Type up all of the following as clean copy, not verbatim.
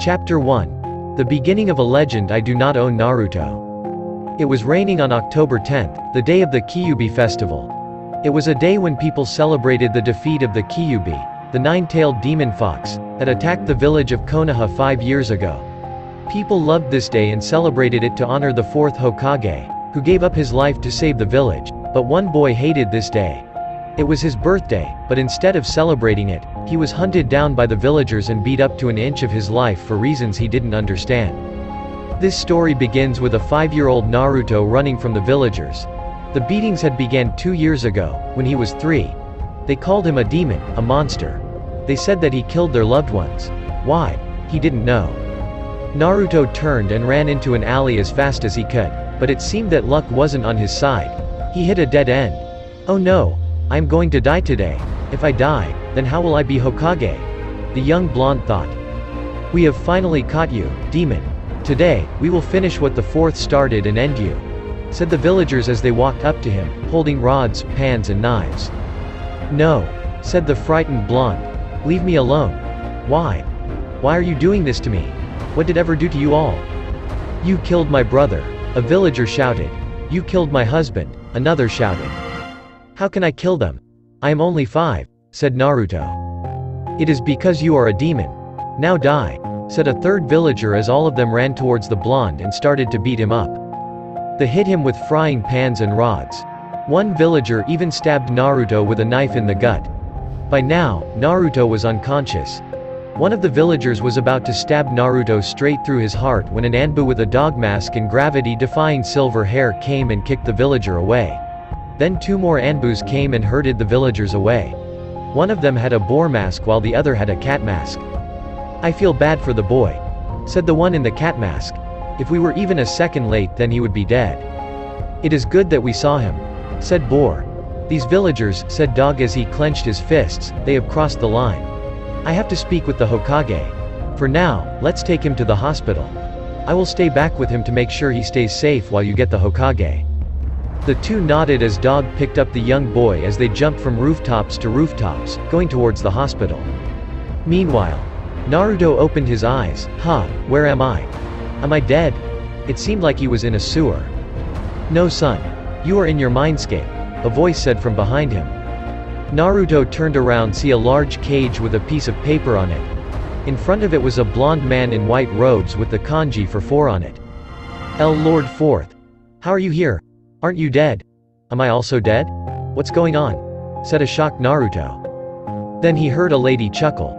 Chapter 1. The beginning of a legend. I do not own Naruto. It was raining on October 10th, the day of the Kyuubi festival. It was a day when people celebrated the defeat of the Kyuubi, the nine-tailed demon fox, that attacked the village of Konoha 5 years ago. People loved this day and celebrated it to honor the fourth Hokage, who gave up his life to save the village, but one boy hated this day. It was his birthday, but instead of celebrating it, he was hunted down by the villagers and beat up to an inch of his life for reasons he didn't understand. This story begins with a 5-year-old Naruto running from the villagers. The beatings had began 2 years ago, when he was 3. They called him a demon, a monster. They said that he killed their loved ones. Why? He didn't know. Naruto turned and ran into an alley as fast as he could, but it seemed that luck wasn't on his side. He hit a dead end. Oh no! I'm going to die today. If I die, then how will I be Hokage? The young blonde thought. We have finally caught you, demon. Today, we will finish what the fourth started and end you, said the villagers as they walked up to him, holding rods, pans and knives. No, said the frightened blonde. Leave me alone. Why? Why are you doing this to me? What did I ever do to you all? You killed my brother, a villager shouted. You killed my husband, another shouted. How can I kill them? I am only 5, said Naruto. It is because you are a demon. Now die, said a third villager as all of them ran towards the blonde and started to beat him up. They hit him with frying pans and rods. One villager even stabbed Naruto with a knife in the gut. By now, Naruto was unconscious. One of the villagers was about to stab Naruto straight through his heart when an Anbu with a dog mask and gravity-defying silver hair came and kicked the villager away. Then 2 more Anbus came and herded the villagers away. One of them had a boar mask while the other had a cat mask. I feel bad for the boy, said the one in the cat mask. If we were even a second late then he would be dead. It is good that we saw him, said Boar. These villagers, said Dog as he clenched his fists, they have crossed the line. I have to speak with the Hokage. For now, let's take him to the hospital. I will stay back with him to make sure he stays safe while you get the Hokage. The two nodded as Dog picked up the young boy as they jumped from rooftops to rooftops, going towards the hospital. Meanwhile, Naruto opened his eyes. Where am I? Am I dead? It seemed like he was in a sewer. No son. You are in your mindscape, a voice said from behind him. Naruto turned around see a large cage with a piece of paper on it. In front of it was a blonde man in white robes with the kanji for 4 on it. El Lord Fourth. How are you here? Aren't you dead? Am I also dead? What's going on? Said a shocked Naruto. Then he heard a lady chuckle.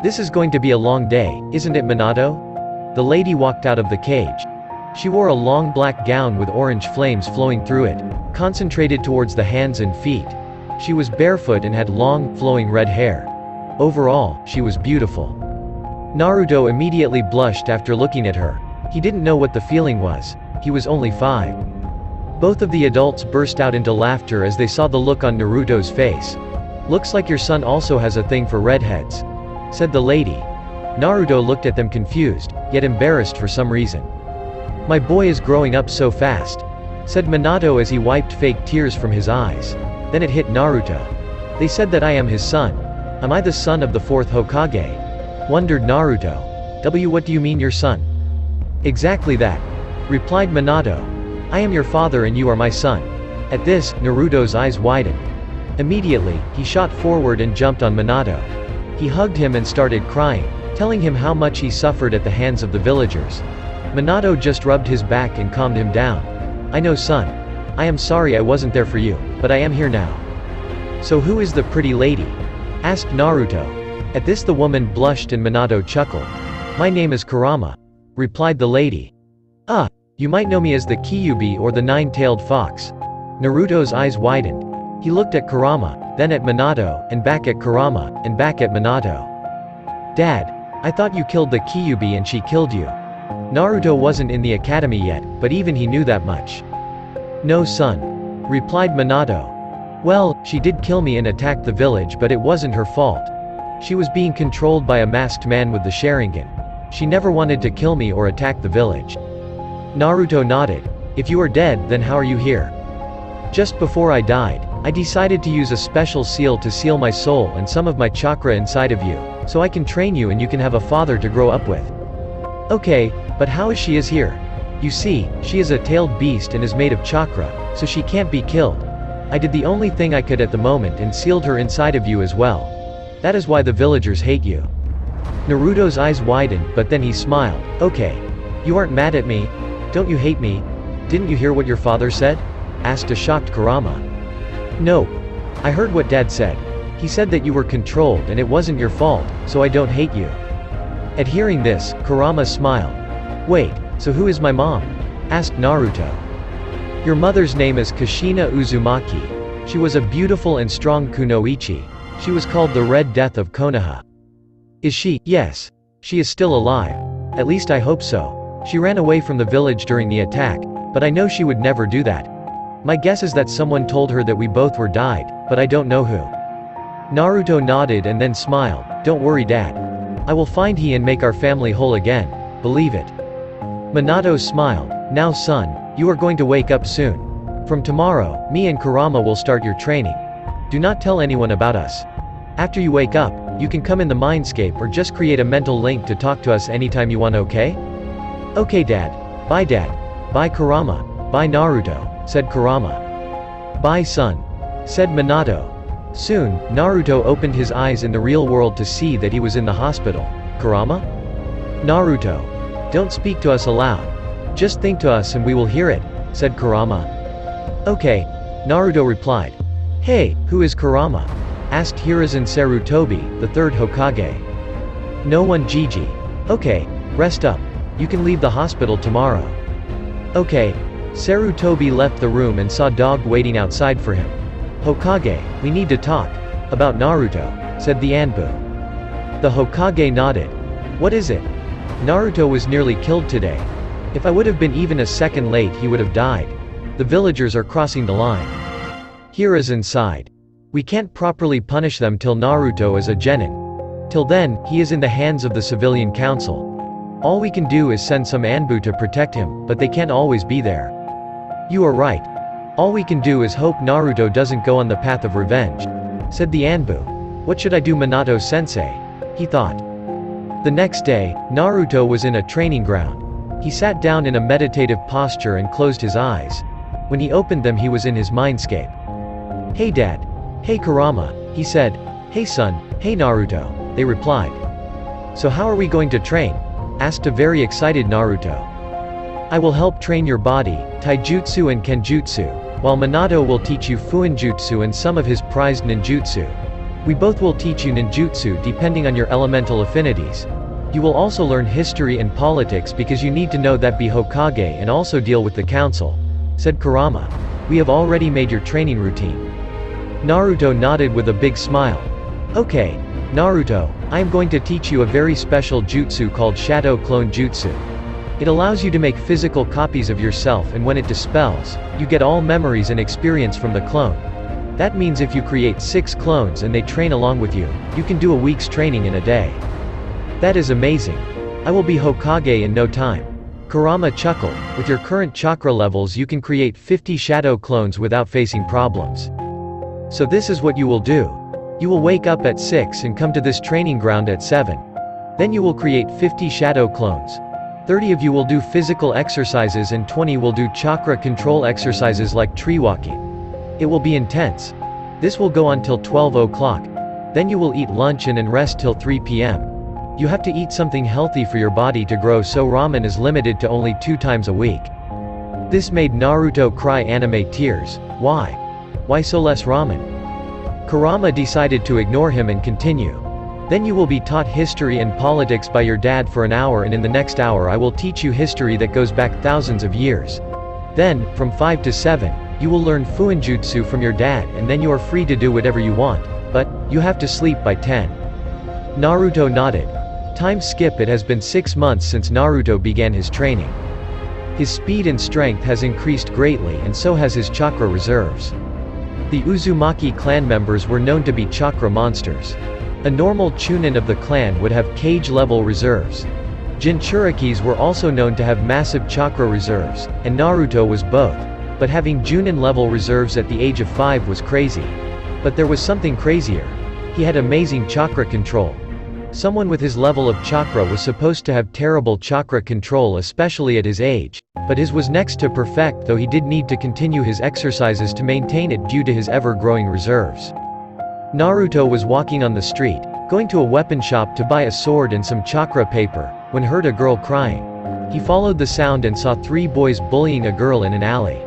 This is going to be a long day, isn't it, Minato? The lady walked out of the cage. She wore a long black gown with orange flames flowing through it, concentrated towards the hands and feet. She was barefoot and had long, flowing red hair. Overall, she was beautiful. Naruto immediately blushed after looking at her. He didn't know what the feeling was. He was only 5. Both of the adults burst out into laughter as they saw the look on Naruto's face. Looks like your son also has a thing for redheads, said the lady. Naruto looked at them confused, yet embarrassed for some reason. My boy is growing up so fast, said Minato as he wiped fake tears from his eyes. Then it hit Naruto. They said that I am his son. Am I the son of the fourth Hokage? Wondered Naruto. What do you mean your son? Exactly that, replied Minato. I am your father and you are my son. At this, Naruto's eyes widened. Immediately, he shot forward and jumped on Minato. He hugged him and started crying, telling him how much he suffered at the hands of the villagers. Minato just rubbed his back and calmed him down. I know, son. I am sorry I wasn't there for you, but I am here now. So who is the pretty lady? Asked Naruto. At this the woman blushed and Minato chuckled. My name is Kurama, replied the lady. You might know me as the Kyuubi or the nine-tailed fox. Naruto's eyes widened. He looked at Kurama, then at Minato, and back at Kurama, and back at Minato. Dad, I thought you killed the Kyuubi and she killed you. Naruto wasn't in the academy yet, but even he knew that much. No, son, replied Minato. Well, she did kill me and attacked the village, but it wasn't her fault. She was being controlled by a masked man with the Sharingan. She never wanted to kill me or attack the village. Naruto nodded. If you are dead, then how are you here? Just before I died, I decided to use a special seal to seal my soul and some of my chakra inside of you, so I can train you and you can have a father to grow up with. Okay, but how is she here? You see, she is a tailed beast and is made of chakra, so she can't be killed. I did the only thing I could at the moment and sealed her inside of you as well. That is why the villagers hate you. Naruto's eyes widened, but then he smiled. Okay. You aren't mad at me? Don't you hate me? Didn't you hear what your father said? Asked a shocked Kurama. No. I heard what Dad said. He said that you were controlled and it wasn't your fault, so I don't hate you. At hearing this, Kurama smiled. Wait, so who is my mom? Asked Naruto. Your mother's name is Kushina Uzumaki. She was a beautiful and strong kunoichi. She was called the Red Death of Konoha. Is she? Yes. She is still alive. At least I hope so. She ran away from the village during the attack, but I know she would never do that. My guess is that someone told her that we both were died, but I don't know who. Naruto nodded and then smiled. Don't worry, Dad. I will find he and make our family whole again. Believe it. Minato smiled. Now son, you are going to wake up soon. From tomorrow, me and Kurama will start your training. Do not tell anyone about us. After you wake up, you can come in the mindscape or just create a mental link to talk to us anytime you want, okay? Okay, Dad. Bye, Dad. Bye, Kurama. Bye, Naruto, said Kurama. Bye, son, said Minato. Soon, Naruto opened his eyes in the real world to see that he was in the hospital. Kurama? Naruto. Don't speak to us aloud. Just think to us and we will hear it, said Kurama. Okay. Naruto replied. Hey, who is Kurama? Asked Hiruzen Sarutobi, the third Hokage. No one, Gigi. Okay, rest up. You can leave the hospital tomorrow. Okay. Sarutobi left the room and saw Dog waiting outside for him. Hokage, we need to talk. About Naruto, said the Anbu. The Hokage nodded. What is it? Naruto was nearly killed today. If I would have been even a second late he would have died. The villagers are crossing the line. Hiruzen sighed. We can't properly punish them till Naruto is a genin. Till then, he is in the hands of the civilian council. All we can do is send some Anbu to protect him, but they can't always be there. You are right. All we can do is hope Naruto doesn't go on the path of revenge, said the Anbu. What should I do, Minato-sensei? He thought. The next day, Naruto was in a training ground. He sat down in a meditative posture and closed his eyes. When he opened them he was in his mindscape. Hey Dad. Hey Kurama, he said. Hey son, hey Naruto, they replied. So how are we going to train? Asked a very excited Naruto. I will help train your body, taijutsu and kenjutsu, while Minato will teach you fuinjutsu and some of his prized ninjutsu. We both will teach you ninjutsu depending on your elemental affinities. You will also learn history and politics because you need to know that be Hokage and also deal with the council, said Kurama. We have already made your training routine. Naruto nodded with a big smile. Okay, Naruto, I am going to teach you a very special jutsu called Shadow Clone Jutsu. It allows you to make physical copies of yourself, and when it dispels, you get all memories and experience from the clone. That means if you create 6 clones and they train along with you, you can do a week's training in a day. That is amazing. I will be Hokage in no time. Kurama chuckled. With your current chakra levels you can create 50 shadow clones without facing problems. So this is what you will do. You will wake up at 6 and come to this training ground at 7. Then you will create 50 shadow clones. 30 of you will do physical exercises and 20 will do chakra control exercises like tree walking. It will be intense. This will go on till 12 o'clock. Then you will eat lunch and rest till 3 p.m. You have to eat something healthy for your body to grow, so ramen is limited to only 2 times a week. This made Naruto cry anime tears. Why? Why so less ramen? Kurama decided to ignore him and continue. Then you will be taught history and politics by your dad for an hour, and in the next hour I will teach you history that goes back thousands of years. Then, from 5 to 7, you will learn fuinjutsu from your dad, and then you are free to do whatever you want, but you have to sleep by 10. Naruto nodded. Time skip. It has been 6 months since Naruto began his training. His speed and strength has increased greatly, and so has his chakra reserves. The Uzumaki clan members were known to be chakra monsters. A normal chunin of the clan would have cage-level reserves. Jinchurikis were also known to have massive chakra reserves, and Naruto was both. But having Junin-level reserves at the age of 5 was crazy. But there was something crazier. He had amazing chakra control. Someone with his level of chakra was supposed to have terrible chakra control, especially at his age, but his was next to perfect, though he did need to continue his exercises to maintain it due to his ever-growing reserves. Naruto was walking on the street, going to a weapon shop to buy a sword and some chakra paper, when heard a girl crying. He followed the sound and saw 3 boys bullying a girl in an alley.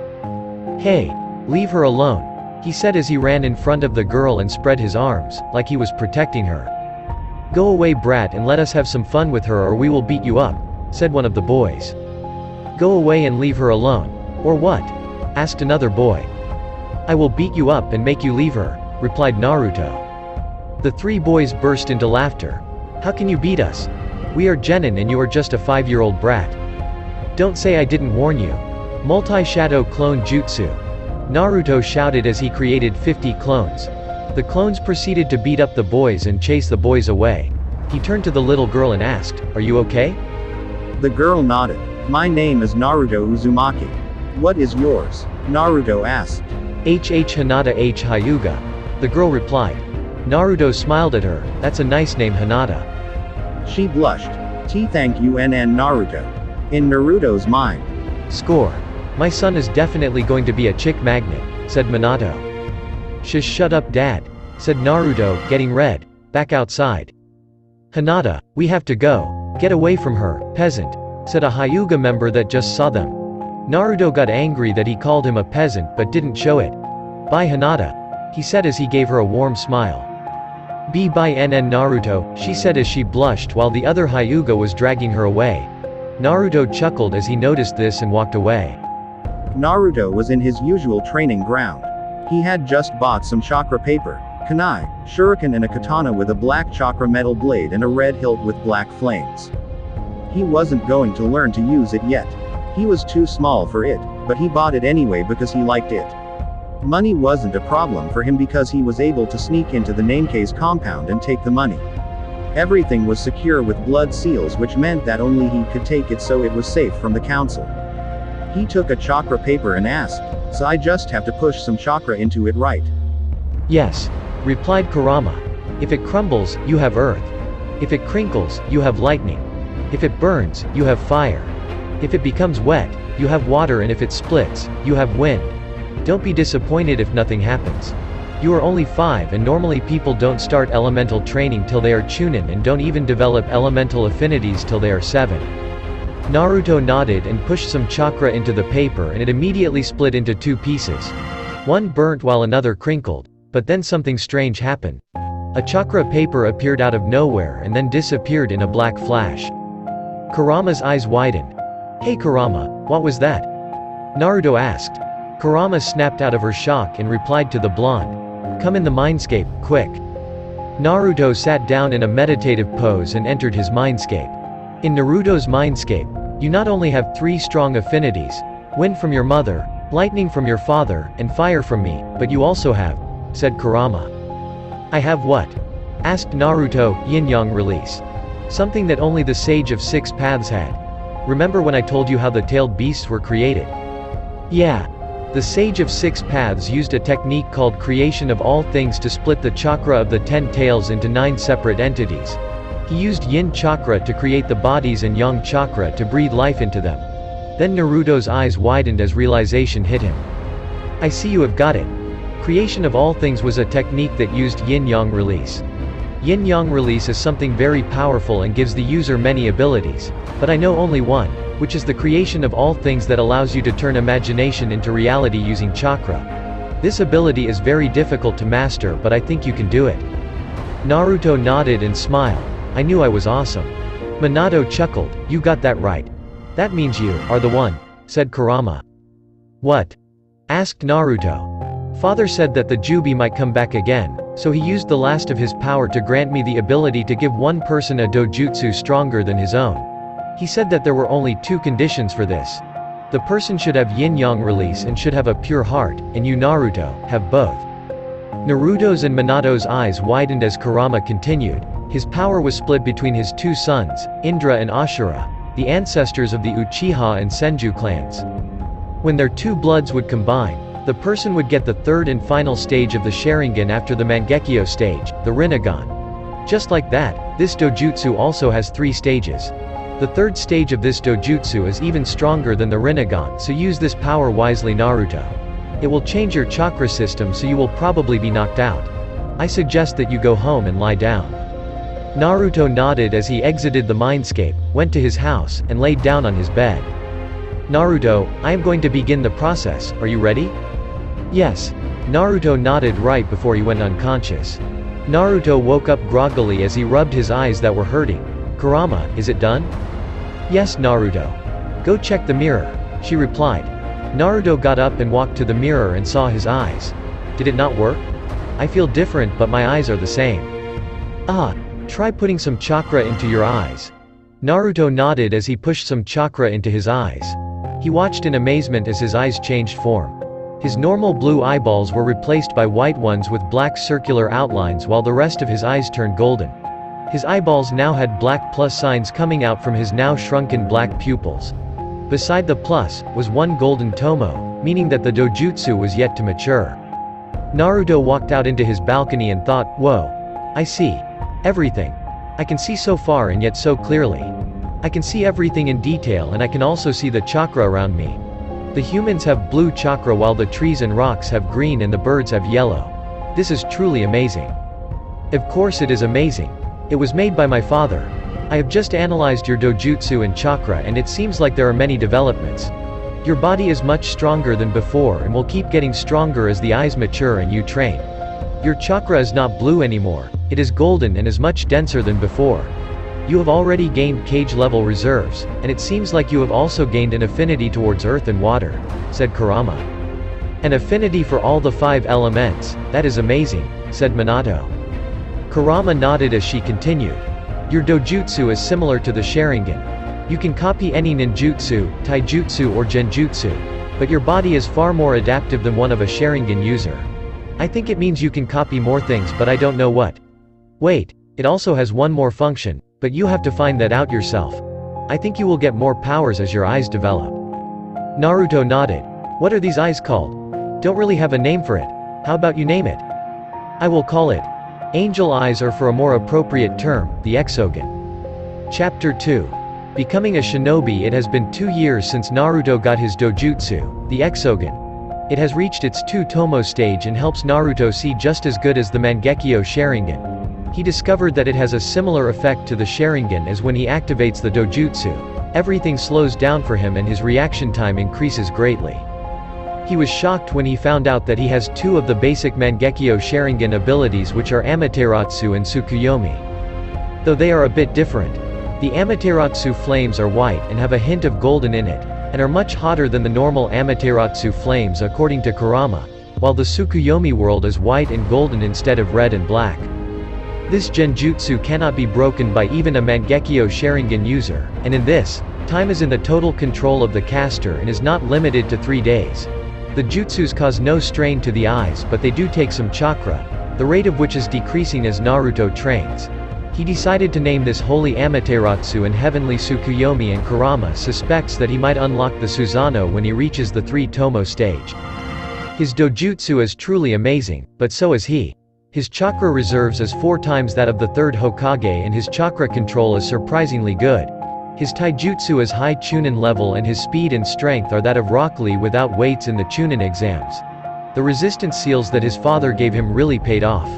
"Hey, leave her alone," he said as he ran in front of the girl and spread his arms, like he was protecting her. "Go away, brat, and let us have some fun with her, or we will beat you up," said one of the boys. "Go away and leave her alone. Or what?" asked another boy. "I will beat you up and make you leave her," replied Naruto. The 3 boys burst into laughter. "How can you beat us? We are genin and you are just a 5-year-old brat. Don't say I didn't warn you." Multi-shadow clone jutsu. Naruto shouted as he created 50 clones. The clones proceeded to beat up the boys and chase the boys away. He turned to the little girl and asked, "Are you okay?" The girl nodded. "My name is Naruto Uzumaki. What is yours?" Naruto asked. Hinata H. Hyuga. The girl replied. Naruto smiled at her. "That's a nice name, Hinata." She blushed. Thank you NN Naruto. In Naruto's mind. "Score. My son is definitely going to be a chick magnet," said Minato. Shut up, Dad," said Naruto, getting red. "Back outside." "Hinata, we have to go. Get away from her, peasant," said a Hyuga member that just saw them. Naruto got angry that he called him a peasant but didn't show it. "Bye, Hinata," he said as he gave her a warm smile. "Bye NN Naruto," she said as she blushed while the other Hyuga was dragging her away. Naruto chuckled as he noticed this and walked away. Naruto was in his usual training ground. He had just bought some chakra paper, kunai, shuriken and a katana with a black chakra metal blade and a red hilt with black flames. He wasn't going to learn to use it yet. He was too small for it, but he bought it anyway because he liked it. Money wasn't a problem for him because he was able to sneak into the Namekaze compound and take the money. Everything was secure with blood seals, which meant that only he could take it, so it was safe from the council. He took a chakra paper and asked, "So I just have to push some chakra into it, right?" "Yes," replied Kurama. "If it crumbles, you have earth. If it crinkles, you have lightning. If it burns, you have fire. If it becomes wet, you have water, and if it splits, you have wind. Don't be disappointed if nothing happens. You are only 5 and normally people don't start elemental training till they are chunin and don't even develop elemental affinities till they are 7. Naruto nodded and pushed some chakra into the paper and it immediately split into 2 pieces. One burnt while another crinkled, but then something strange happened. A chakra paper appeared out of nowhere and then disappeared in a black flash. Kurama's eyes widened. "Hey Kurama, what was that?" Naruto asked. Kurama snapped out of her shock and replied to the blonde. "Come in the mindscape, quick." Naruto sat down in a meditative pose and entered his mindscape. In Naruto's mindscape, you not only have 3 strong affinities, wind from your mother, lightning from your father, and fire from me, but you also have, said Kurama. "I have what?" asked Naruto. Yin-yang release. Something that only the Sage of 6 Paths had. Remember when I told you how the tailed beasts were created? Yeah. The Sage of 6 Paths used a technique called creation of all things to split the chakra of the 10 tails into 9 separate entities. He used yin chakra to create the bodies and yang chakra to breathe life into them. Then Naruto's eyes widened as realization hit him. "I see, you have got it. Creation of all things was a technique that used yin-yang release. Yin-yang release is something very powerful and gives the user many abilities, but I know only one, which is the creation of all things that allows you to turn imagination into reality using chakra. This ability is very difficult to master, but I think you can do it." Naruto nodded and smiled. "I knew I was awesome." Minato chuckled. "You got that right. That means you are the one," said Kurama. "What?" asked Naruto. "Father said that the Jubi might come back again, so he used the last of his power to grant me the ability to give one person a dojutsu stronger than his own. He said that there were only 2 conditions for this. The person should have yin-yang release and should have a pure heart, and you, Naruto, have both." Naruto's and Minato's eyes widened as Kurama continued. His power was split between his 2 sons, Indra and Ashura, the ancestors of the Uchiha and Senju clans. When their 2 bloods would combine, the person would get the 3rd and final stage of the Sharingan after the Mangekyo stage, the Rinnegan. Just like that, this dojutsu also has 3 stages. The third stage of this dojutsu is even stronger than the Rinnegan, so use this power wisely, Naruto. It will change your chakra system, so you will probably be knocked out. I suggest that you go home and lie down. Naruto nodded as he exited the mindscape, went to his house, and laid down on his bed. Naruto, I am going to begin the process, are you ready? Yes. Naruto nodded right before he went unconscious. Naruto woke up groggily as he rubbed his eyes that were hurting. Kurama, is it done? Yes, Naruto. Go check the mirror, she replied. Naruto got up and walked to the mirror and saw his eyes. Did it not work? I feel different, but my eyes are the same. Ah, try putting some chakra into your eyes. Naruto nodded as he pushed some chakra into his eyes. He watched in amazement as his eyes changed form. His normal blue eyeballs were replaced by white ones with black circular outlines, while the rest of his eyes turned golden. His eyeballs now had black plus signs coming out from his now shrunken black pupils. Beside the plus, was one golden tomo, meaning that the dojutsu was yet to mature. Naruto walked out into his balcony and thought, whoa. I see everything. I can see so far and yet so clearly. I can see everything in detail, and I can also see the chakra around me. The humans have blue chakra while the trees and rocks have green and the birds have yellow. This is truly amazing. Of course it is amazing. It was made by my father. I have just analyzed your dojutsu and chakra, and it seems like there are many developments. Your body is much stronger than before and will keep getting stronger as the eyes mature and you train. Your chakra is not blue anymore, it is golden and is much denser than before. You have already gained cage-level reserves, and it seems like you have also gained an affinity towards earth and water, said Kurama. An affinity for all the 5 elements, that is amazing, said Minato. Kurama nodded as she continued. Your dojutsu is similar to the Sharingan. You can copy any ninjutsu, taijutsu or genjutsu, but your body is far more adaptive than one of a Sharingan user. I think it means you can copy more things, but I don't know what. Wait, it also has one more function, but you have to find that out yourself. I think you will get more powers as your eyes develop. Naruto nodded. What are these eyes called? Don't really have a name for it. How about you name it? I will call it angel eyes, or for a more appropriate term, the Exogen. Chapter 2. Becoming a shinobi. It has been 2 years since Naruto got his dojutsu, the Exogen. It has reached its 2-tomo stage and helps Naruto see just as good as the Mangekyo Sharingan. He discovered that it has a similar effect to the Sharingan, as when he activates the dojutsu, everything slows down for him and his reaction time increases greatly. He was shocked when he found out that he has 2 of the basic Mangekyo Sharingan abilities, which are Amaterasu and Tsukuyomi. Though they are a bit different. The Amaterasu flames are white and have a hint of golden in it, and are much hotter than the normal Amaterasu flames according to Kurama, while the Tsukuyomi world is white and golden instead of red and black. This genjutsu cannot be broken by even a Mangekyo Sharingan user, and in this, time is in the total control of the caster and is not limited to 3 days. The jutsus cause no strain to the eyes, but they do take some chakra, the rate of which is decreasing as Naruto trains. He decided to name this holy Amaterasu and heavenly Tsukuyomi, and Kurama suspects that he might unlock the Susanoo when he reaches the 3-tomo stage. His dojutsu is truly amazing, but so is he. His chakra reserves is 4 times that of the 3rd Hokage, and his chakra control is surprisingly good. His taijutsu is high Chunin level, and his speed and strength are that of Rock Lee without weights in the Chunin exams. The resistance seals that his father gave him really paid off.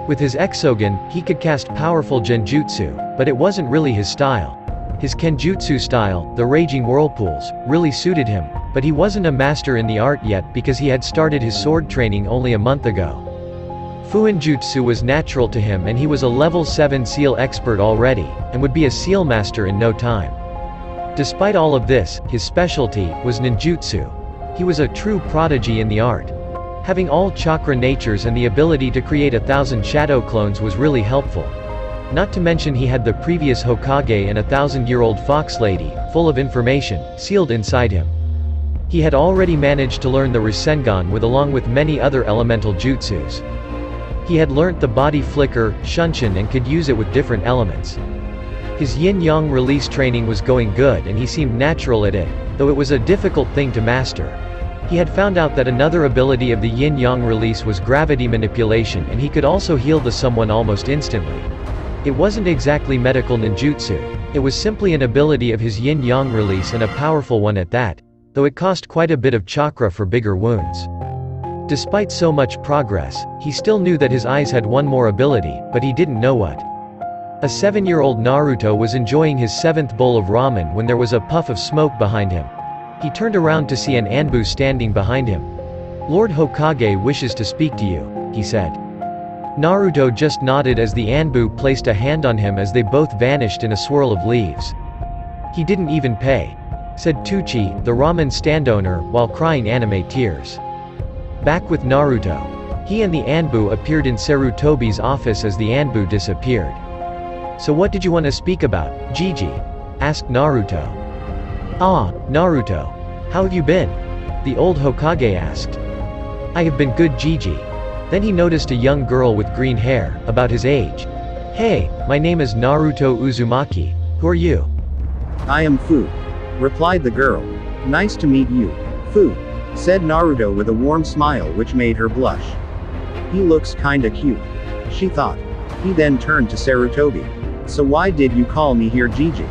With his Exogen, he could cast powerful genjutsu, but it wasn't really his style. His kenjutsu style, the raging whirlpools, really suited him, but he wasn't a master in the art yet because he had started his sword training only a month ago. Fuinjutsu was natural to him, and he was a level 7 seal expert already, and would be a seal master in no time. Despite all of this, his specialty was ninjutsu. He was a true prodigy in the art. Having all chakra natures and the ability to create 1,000 shadow clones was really helpful. Not to mention he had the previous Hokage and 1,000-year-old fox lady, full of information, sealed inside him. He had already managed to learn the Rasengan along with many other elemental jutsus. He had learnt the body flicker, shunshin, and could use it with different elements. His yin-yang release training was going good and he seemed natural at it, though it was a difficult thing to master. He had found out that another ability of the yin-yang release was gravity manipulation, and he could also heal the someone almost instantly. It wasn't exactly medical ninjutsu. It was simply an ability of his yin-yang release, and a powerful one at that, though it cost quite a bit of chakra for bigger wounds. Despite so much progress, he still knew that his eyes had one more ability, but he didn't know what. A 7-year-old Naruto was enjoying his 7th bowl of ramen when there was a puff of smoke behind him. He turned around to see an Anbu standing behind him. "Lord Hokage wishes to speak to you," he said. Naruto just nodded as the Anbu placed a hand on him as they both vanished in a swirl of leaves. "He didn't even pay," said Tucci, the ramen stand owner, while crying anime tears. Back with Naruto. He and the Anbu appeared in Sarutobi's office as the Anbu disappeared. "So what did you want to speak about, Gigi?" asked Naruto. "Ah, Naruto. How have you been?" the old Hokage asked. "I have been good, Gigi." Then he noticed a young girl with green hair, about his age. "Hey, my name is Naruto Uzumaki. Who are you?" "I am Fu," replied the girl. "Nice to meet you, Fu," said Naruto with a warm smile which made her blush. "He looks kinda cute," she thought. He then turned to Sarutobi. "So why did you call me here, Gigi?"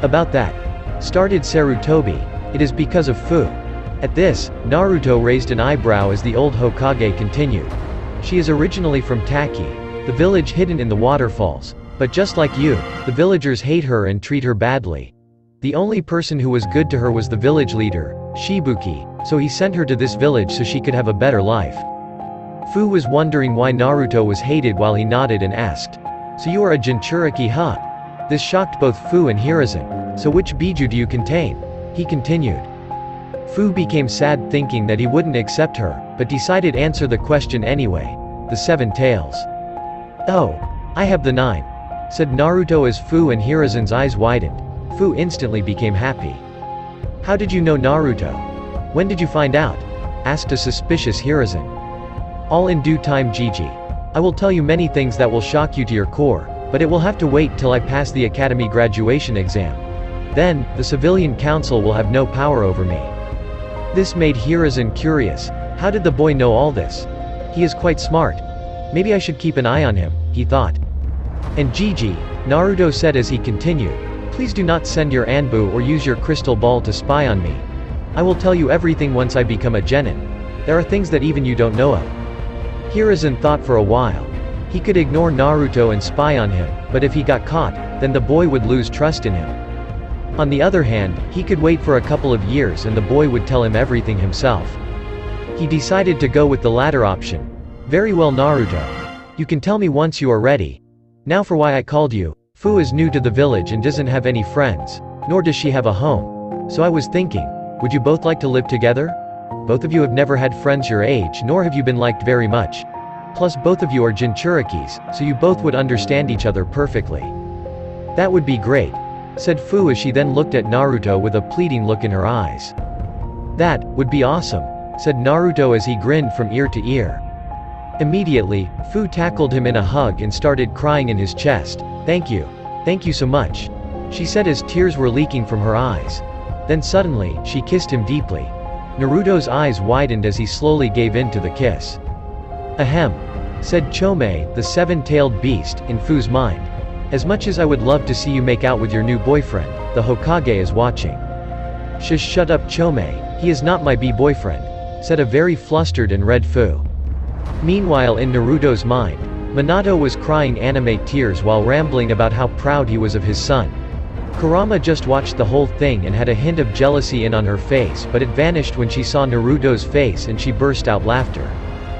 "About that," started Sarutobi, "it is because of Fu." At this, Naruto raised an eyebrow as the old Hokage continued. "She is originally from Taki, the village hidden in the waterfalls. But just like you, the villagers hate her and treat her badly. The only person who was good to her was the village leader, Shibuki, so he sent her to this village so she could have a better life." Fu was wondering why Naruto was hated while he nodded and asked, "So you are a Jinchuriki, huh?" This shocked both Fu and Hiruzen. "So which biju do you contain?" he continued. Fu became sad thinking that he wouldn't accept her, but decided to answer the question anyway. "The 7 tails." "Oh. I have the 9. Said Naruto as Fu and Hiruzen's eyes widened. Fu instantly became happy. "How did you know Naruto? When did you find out?" asked a suspicious Hiruzen. "All in due time, Gigi. I will tell you many things that will shock you to your core, but it will have to wait till I pass the academy graduation exam. Then, the civilian council will have no power over me." This made Hiruzen curious. How did the boy know all this? He is quite smart. Maybe I should keep an eye on him, he thought. "And Gigi," Naruto said as he continued, "please do not send your Anbu or use your crystal ball to spy on me. I will tell you everything once I become a genin. There are things that even you don't know of." Hiruzen thought for a while. He could ignore Naruto and spy on him, but if he got caught, then the boy would lose trust in him. On the other hand, he could wait for a couple of years and the boy would tell him everything himself. He decided to go with the latter option. "Very well, Naruto. You can tell me once you are ready. Now for why I called you. Fu is new to the village and doesn't have any friends, nor does she have a home. So I was thinking, would you both like to live together? Both of you have never had friends your age, nor have you been liked very much. Plus both of you are Jinchurikis, so you both would understand each other perfectly." "That would be great," said Fu as she then looked at Naruto with a pleading look in her eyes. "That would be awesome," said Naruto as he grinned from ear to ear. Immediately, Fu tackled him in a hug and started crying in his chest. "Thank you. Thank you so much," she said as tears were leaking from her eyes. Then suddenly, she kissed him deeply. Naruto's eyes widened as he slowly gave in to the kiss. "Ahem," said Chome, the 7-tailed beast, in Fu's mind. "As much as I would love to see you make out with your new boyfriend, the Hokage is watching." Shut up, Chome, he is not my boyfriend," said a very flustered and red Fu. Meanwhile in Naruto's mind, Minato was crying anime tears while rambling about how proud he was of his son. Kurama just watched the whole thing and had a hint of jealousy on her face, but it vanished when she saw Naruto's face and she burst out laughter.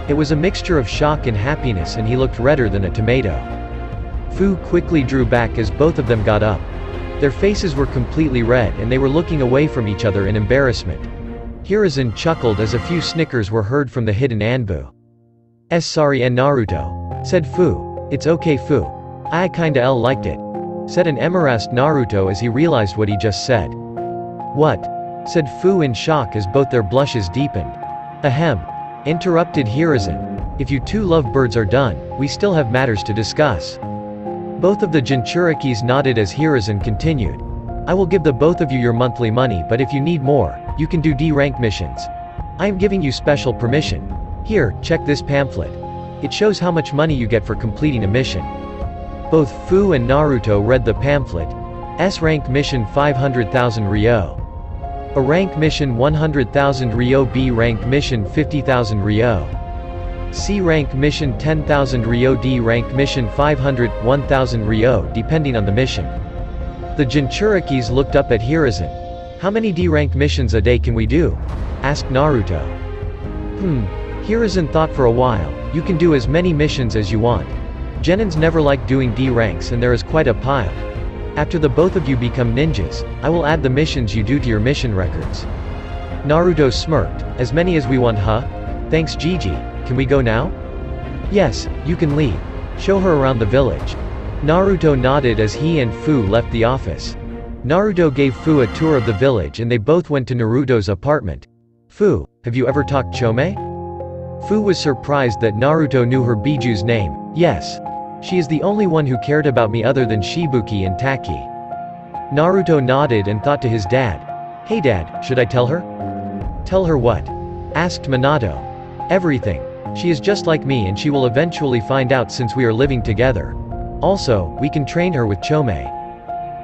It was a mixture of shock and happiness and he looked redder than a tomato. Fu quickly drew back as both of them got up. Their faces were completely red and they were looking away from each other in embarrassment. Hiruzen chuckled as a few snickers were heard from the hidden Anbu. Sorry Naruto," said Fu. "It's okay Fu. I kinda liked it," said an embarrassed Naruto as he realized what he just said. "What?" said Fu in shock as both their blushes deepened. "Ahem," interrupted Hiruzen. "If you two lovebirds are done, we still have matters to discuss." Both of the Jinchurikis nodded as Hiruzen continued. "I will give the both of you your monthly money, but if you need more, you can do D-rank missions. I am giving you special permission. Here, check this pamphlet. It shows how much money you get for completing a mission." Both Fu and Naruto read the pamphlet. S rank mission 500,000 Ryo. A rank mission 100,000 Ryo. B rank mission 50,000 Ryo. C rank mission 10,000 Ryo. D rank mission 500, 1,000 Ryo depending on the mission. The Jinchurikis looked up at Hiruzen. "How many D rank missions a day can we do?" asked Naruto. Hiruzen thought for a while. "You can do as many missions as you want. Genins never liked doing D ranks and there is quite a pile. After the both of you become ninjas, I will add the missions you do to your mission records." Naruto smirked. "As many as we want, huh? Thanks Gigi. Can we go now?" "Yes, you can leave. Show her around the village." Naruto nodded as he and Fu left the office. Naruto gave Fu a tour of the village and they both went to Naruto's apartment. "Fu, have you ever talked Chome?" Fu was surprised that Naruto knew her Biju's name. "Yes. She is the only one who cared about me other than Shibuki and Taki." Naruto nodded and thought to his dad. "Hey dad, should I tell her?" "Tell her what?" asked Minato. "Everything. She is just like me and she will eventually find out since we are living together. Also, we can train her with Chome."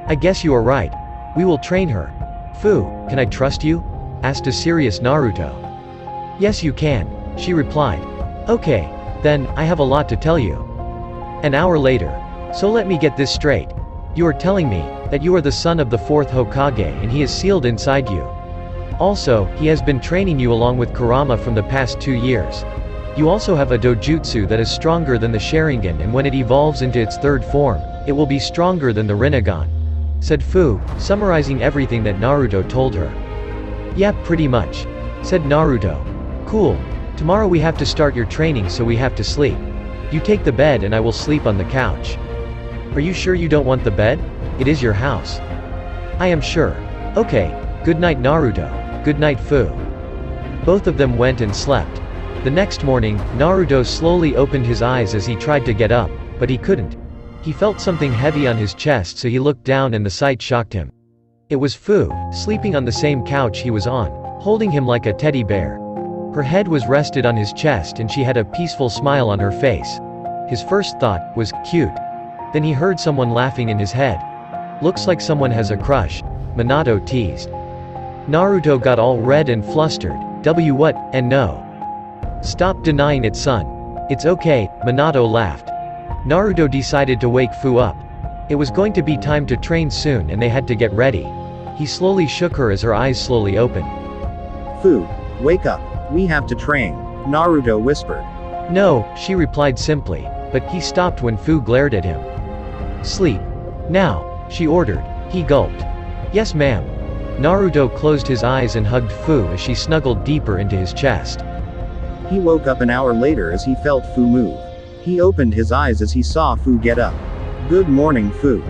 "I guess you are right. We will train her." "Fu, can I trust you?" asked a serious Naruto. "Yes you can," she replied. "Okay. Then, I have a lot to tell you." An hour later. "So let me get this straight. You are telling me that you are the son of the fourth Hokage and he is sealed inside you. Also, he has been training you along with Kurama from the past 2 years. You also have a dojutsu that is stronger than the Sharingan and when it evolves into its third form, it will be stronger than the Rinnegan," said Fu, summarizing everything that Naruto told her. "Yeah, pretty much," said Naruto. "Cool. Tomorrow we have to start your training so we have to sleep. You take the bed and I will sleep on the couch." "Are you sure you don't want the bed? It is your house." "I am sure." "Okay. Good night Naruto. Good night Fu." Both of them went and slept. The next morning, Naruto slowly opened his eyes as he tried to get up, but he couldn't. He felt something heavy on his chest so he looked down and the sight shocked him. It was Fu, sleeping on the same couch he was on, holding him like a teddy bear. Her head was rested on his chest and she had a peaceful smile on her face. His first thought was, cute. Then he heard someone laughing in his head. "Looks like someone has a crush," Minato teased. Naruto got all red and flustered. What, and no. "Stop denying it son. It's okay," Minato laughed. Naruto decided to wake Fu up. It was going to be time to train soon and they had to get ready. He slowly shook her as her eyes slowly opened. "Fu, wake up. We have to train," Naruto whispered. "No," she replied simply, but he stopped when Fu glared at him. "Sleep. Now," she ordered. He gulped. "Yes ma'am." Naruto closed his eyes and hugged Fu as she snuggled deeper into his chest. He woke up an hour later as he felt Fu move. He opened his eyes as he saw Fu get up. "Good morning Fu."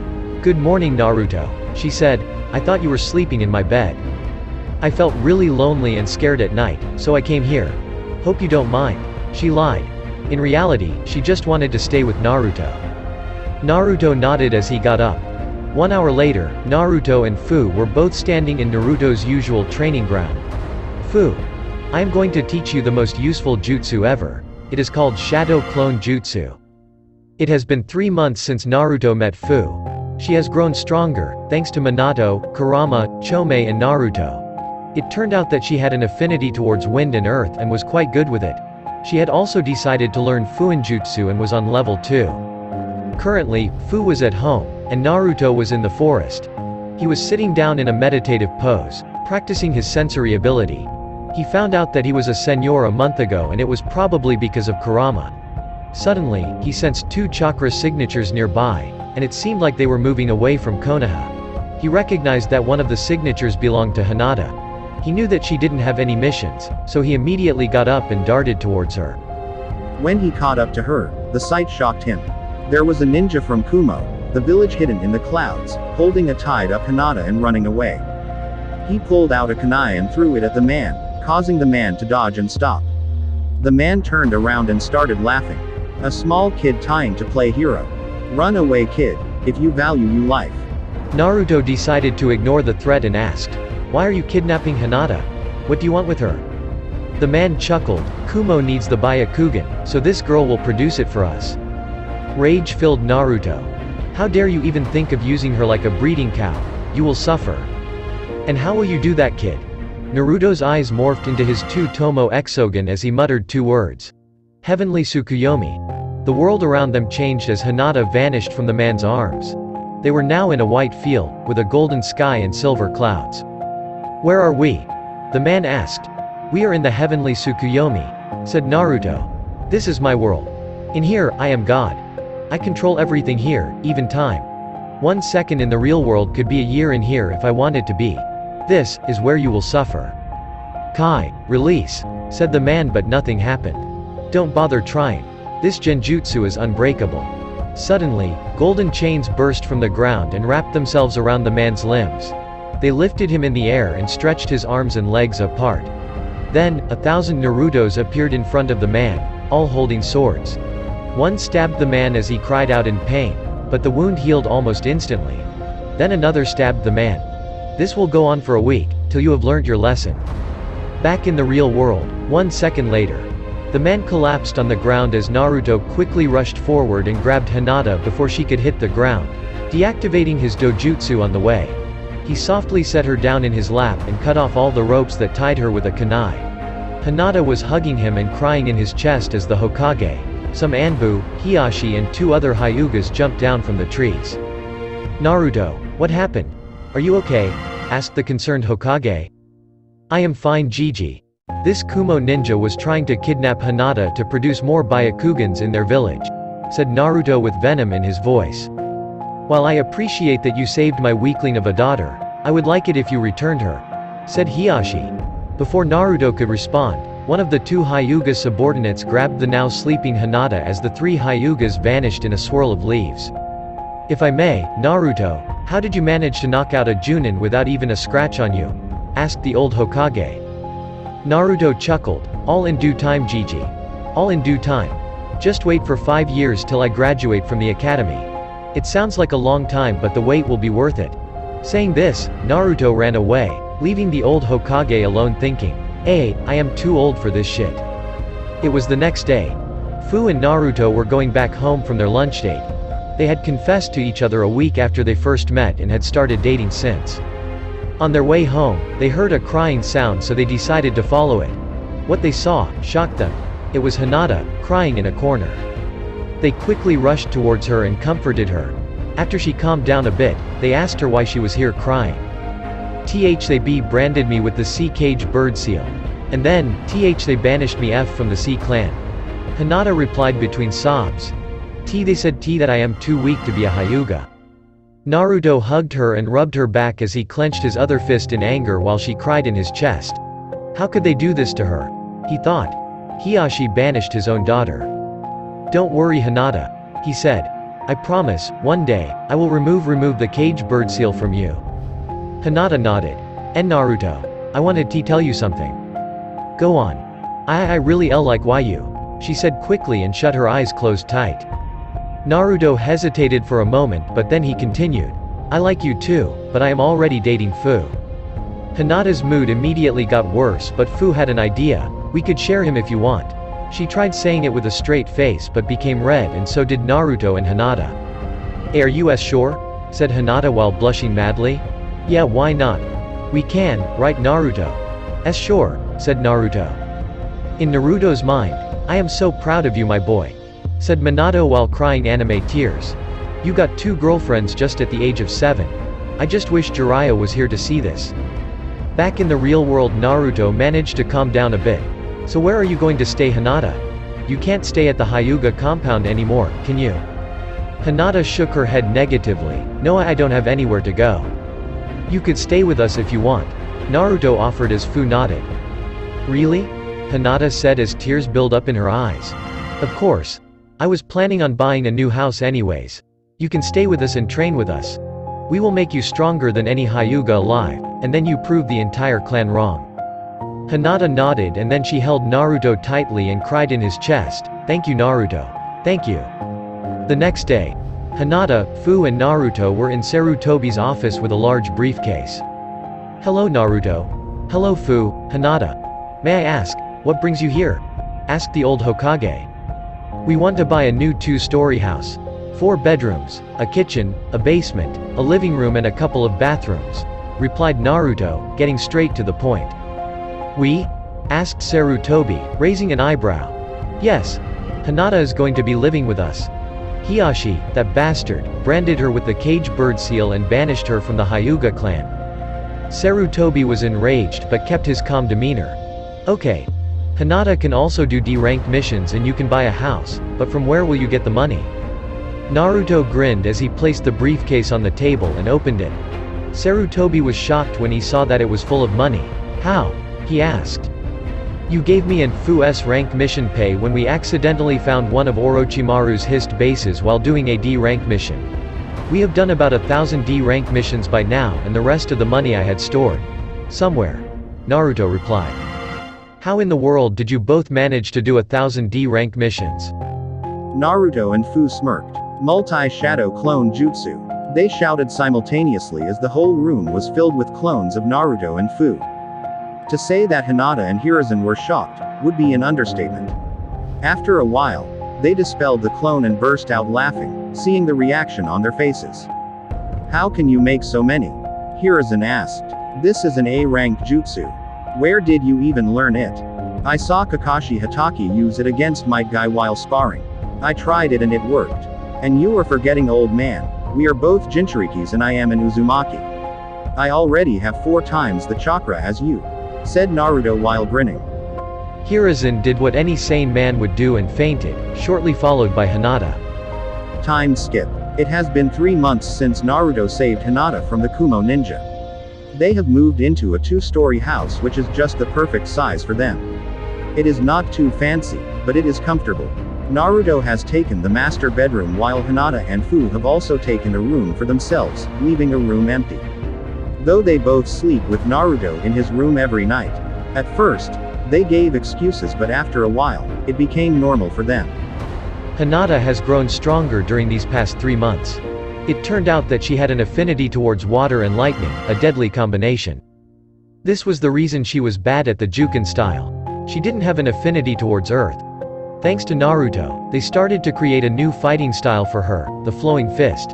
"Good morning Naruto," she said. "I thought you were sleeping in my bed. I felt really lonely and scared at night, so I came here. Hope you don't mind." She lied. In reality, she just wanted to stay with Naruto. Naruto nodded as he got up. 1 hour later, Naruto and Fu were both standing in Naruto's usual training ground. "Fu, I am going to teach you the most useful jutsu ever. It is called Shadow Clone Jutsu." It has been 3 months since Naruto met Fu. She has grown stronger, thanks to Minato, Kurama, Chome and Naruto. It turned out that she had an affinity towards wind and earth and was quite good with it. She had also decided to learn Fuinjutsu and was on level 2. Currently, Fu was at home, and Naruto was in the forest. He was sitting down in a meditative pose, practicing his sensory ability. He found out that he was a senor a month ago and it was probably because of Kurama. Suddenly, he sensed 2 chakra signatures nearby, and it seemed like they were moving away from Konoha. He recognized that one of the signatures belonged to Hinata. He knew that she didn't have any missions, so he immediately got up and darted towards her. When he caught up to her, the sight shocked him. There was a ninja from Kumo, the village hidden in the clouds, holding a tied-up Hinata and running away. He pulled out a kunai and threw it at the man, causing the man to dodge and stop. The man turned around and started laughing. A small kid trying to play hero. "Run away kid, if you value your life." Naruto decided to ignore the threat and asked, "Why are you kidnapping Hinata? What do you want with her?" The man chuckled, "Kumo needs the Byakugan, so this girl will produce it for us." Rage filled Naruto. How dare you even think of using her like a breeding cow? You will suffer. And how will you do that, kid? Naruto's eyes morphed into his two-tomo exogen as he muttered two words. Heavenly Tsukuyomi. The world around them changed as Hinata vanished from the man's arms. They were now in a white field, with a golden sky and silver clouds. Where are we? The man asked. We are in the heavenly Tsukuyomi, said Naruto. This is my world. In here, I am God. I control everything here, even time. 1 second in the real world could be a year in here if I wanted to be. This is where you will suffer. Kai, release, said the man, but nothing happened. Don't bother trying. This genjutsu is unbreakable. Suddenly, golden chains burst from the ground and wrapped themselves around the man's limbs. They lifted him in the air and stretched his arms and legs apart. Then, 1,000 Narutos appeared in front of the man, all holding swords. One stabbed the man as he cried out in pain, but the wound healed almost instantly. Then another stabbed the man. This will go on for a week, till you have learned your lesson. Back in the real world, 1 second later. The man collapsed on the ground as Naruto quickly rushed forward and grabbed Hinata before she could hit the ground, deactivating his dojutsu on the way. He softly set her down in his lap and cut off all the ropes that tied her with a kunai. Hinata was hugging him and crying in his chest as the Hokage, some Anbu, Hiashi and 2 other Hyugas jumped down from the trees. Naruto, what happened? Are you okay? Asked the concerned Hokage. I am fine, Gigi. This Kumo ninja was trying to kidnap Hinata to produce more Byakugans in their village, said Naruto with venom in his voice. While I appreciate that you saved my weakling of a daughter, I would like it if you returned her, said Hiashi. Before Naruto could respond, one of the 2 Hyuga subordinates grabbed the now sleeping Hinata as the 3 Hyugas vanished in a swirl of leaves. If I may, Naruto, how did you manage to knock out a Junin without even a scratch on you? Asked the old Hokage. Naruto chuckled, all in due time, Gigi. All in due time. Just wait for 5 years till I graduate from the academy. It sounds like a long time, but the wait will be worth it. Saying this, Naruto ran away, leaving the old Hokage alone thinking, hey, I am too old for this shit. It was the next day. Fu and Naruto were going back home from their lunch date. They had confessed to each other a week after they first met and had started dating since. On their way home, they heard a crying sound, so they decided to follow it. What they saw shocked them. It was Hinata, crying in a corner. They quickly rushed towards her and comforted her. After she calmed down a bit, they asked her why she was here crying. They branded me with the sea cage bird seal. And then, they banished me from the sea clan. Hinata replied between sobs. They said that I am too weak to be a Hyuga. Naruto hugged her and rubbed her back as he clenched his other fist in anger while she cried in his chest. How could they do this to her? He thought. Hiashi banished his own daughter. Don't worry, Hinata, he said. I promise, one day, I will remove the cage bird seal from you. Hinata nodded. And Naruto, I wanted to tell you something. Go on. I really like you, she said quickly and shut her eyes closed tight. Naruto hesitated for a moment, but then he continued. I like you too, but I am already dating Fu. Hinata's mood immediately got worse, but Fu had an idea. We could share him if you want. She tried saying it with a straight face but became red, and so did Naruto and Hinata. Are you sure? Said Hinata while blushing madly. Yeah, why not? We can, right Naruto? Sure, said Naruto. In Naruto's mind, I am so proud of you, my boy, said Minato while crying anime tears. You got 2 girlfriends just at the age of 7. I just wish Jiraiya was here to see this. Back in the real world, Naruto managed to calm down a bit. So where are you going to stay, Hinata? You can't stay at the Hyuga compound anymore, can you? Hinata shook her head negatively. No, I don't have anywhere to go. You could stay with us if you want, Naruto offered as Fu nodded. Really? Hinata said as tears built up in her eyes. Of course. I was planning on buying a new house anyways. You can stay with us and train with us. We will make you stronger than any Hyuga alive, and then you prove the entire clan wrong. Hinata nodded, and then she held Naruto tightly and cried in his chest. Thank you, Naruto. Thank you. The next day, Hinata, Fu and Naruto were in Sarutobi's office with a large briefcase. Hello, Naruto. Hello, Fu. Hinata. May I ask, what brings you here? Asked the old Hokage. We want to buy a new 2-story house. 4 bedrooms, a kitchen, a basement, a living room and a couple of bathrooms," replied Naruto, getting straight to the point. "We?" asked Sarutobi, raising an eyebrow. "Yes. Hinata is going to be living with us. Hiyashi, that bastard, branded her with the cage bird seal and banished her from the Hyuga clan." Sarutobi was enraged but kept his calm demeanor. "Okay. Hinata can also do D-rank missions and you can buy a house, but from where will you get the money?" Naruto grinned as he placed the briefcase on the table and opened it. Sarutobi was shocked when he saw that it was full of money. "How?" he asked. "You gave me and Fu-S rank mission pay when we accidentally found one of Orochimaru's hist bases while doing a D-rank mission. We have done about 1,000 D-rank missions by now and the rest of the money I had stored somewhere," Naruto replied. "How in the world did you both manage to do 1,000 D-rank missions?" Naruto and Fu smirked. Multi-shadow clone jutsu. They shouted simultaneously as the whole room was filled with clones of Naruto and Fu. To say that Hinata and Hiruzen were shocked would be an understatement. After a while, they dispelled the clone and burst out laughing, seeing the reaction on their faces. "How can you make so many?" Hiruzen asked. "This is an A-rank jutsu. Where did you even learn it?" "I saw Kakashi Hatake use it against Might Guy while sparring. I tried it and it worked. And you are forgetting, old man. We are both Jinchurikis and I am an Uzumaki. I already have 4 times the chakra as you," said Naruto while grinning. Hiruzen did what any sane man would do and fainted, shortly followed by Hinata. Time skip. It has been 3 months since Naruto saved Hinata from the Kumo ninja. They have moved into a 2-story house which is just the perfect size for them. It is not too fancy, but it is comfortable. Naruto has taken the master bedroom while Hinata and Fu have also taken a room for themselves, leaving a room empty. Though they both sleep with Naruto in his room every night. At first, they gave excuses but after a while, it became normal for them. Hinata has grown stronger during these past 3 months. It turned out that she had an affinity towards water and lightning, a deadly combination. This was the reason she was bad at the Juken style. She didn't have an affinity towards earth. Thanks to Naruto, they started to create a new fighting style for her, the flowing fist.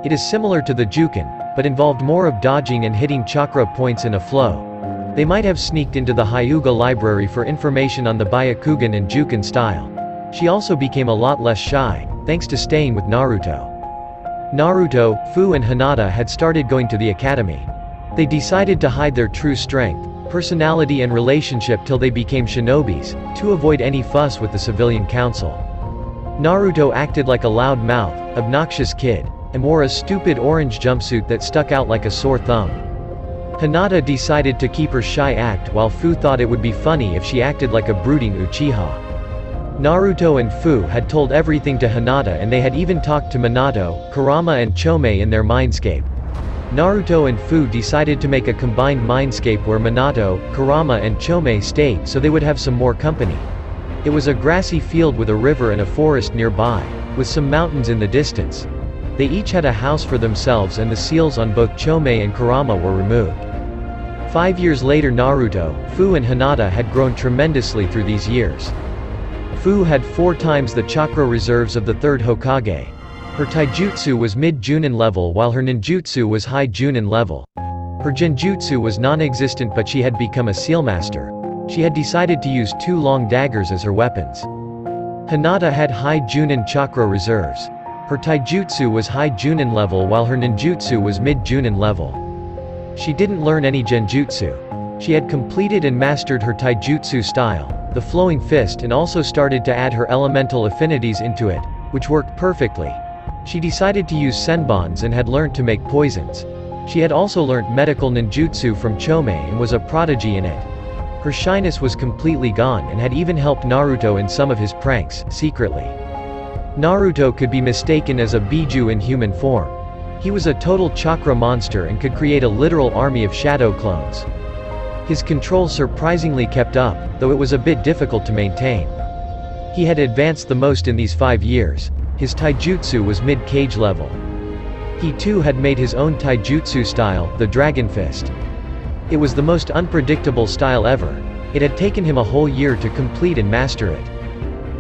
It is similar to the Juken, but involved more of dodging and hitting chakra points in a flow. They might have sneaked into the Hyuga library for information on the Byakugan and Juken style. She also became a lot less shy, thanks to staying with Naruto. Naruto, Fu and Hinata had started going to the academy. They decided to hide their true strength, personality and relationship till they became shinobis, to avoid any fuss with the civilian council. Naruto acted like a loud-mouthed, obnoxious kid, and wore a stupid orange jumpsuit that stuck out like a sore thumb. Hinata decided to keep her shy act while Fu thought it would be funny if she acted like a brooding Uchiha. Naruto and Fu had told everything to Hinata and they had even talked to Minato, Kurama and Chome in their mindscape. Naruto and Fu decided to make a combined mindscape where Minato, Kurama and Chome stayed so they would have some more company. It was a grassy field with a river and a forest nearby, with some mountains in the distance. They each had a house for themselves and the seals on both Chome and Kurama were removed. 5 years later Naruto, Fu and Hinata had grown tremendously through these years. Fu had 4 times the chakra reserves of the 3rd Hokage. Her taijutsu was mid-Junin level while her ninjutsu was high Junin level. Her genjutsu was non-existent but she had become a sealmaster. She had decided to use 2 long daggers as her weapons. Hinata had high Junin chakra reserves. Her taijutsu was high Junin level while her ninjutsu was mid-Junin level. She didn't learn any genjutsu. She had completed and mastered her taijutsu style, the flowing fist, and also started to add her elemental affinities into it, which worked perfectly. She decided to use senbons and had learned to make poisons. She had also learnt medical ninjutsu from Chome and was a prodigy in it. Her shyness was completely gone and had even helped Naruto in some of his pranks, secretly. Naruto could be mistaken as a Biju in human form. He was a total chakra monster and could create a literal army of shadow clones. His control surprisingly kept up, though it was a bit difficult to maintain. He had advanced the most in these 5 years. His taijutsu was mid-cage level. He too had made his own taijutsu style, the Dragon Fist. It was the most unpredictable style ever. It had taken him a whole year to complete and master it.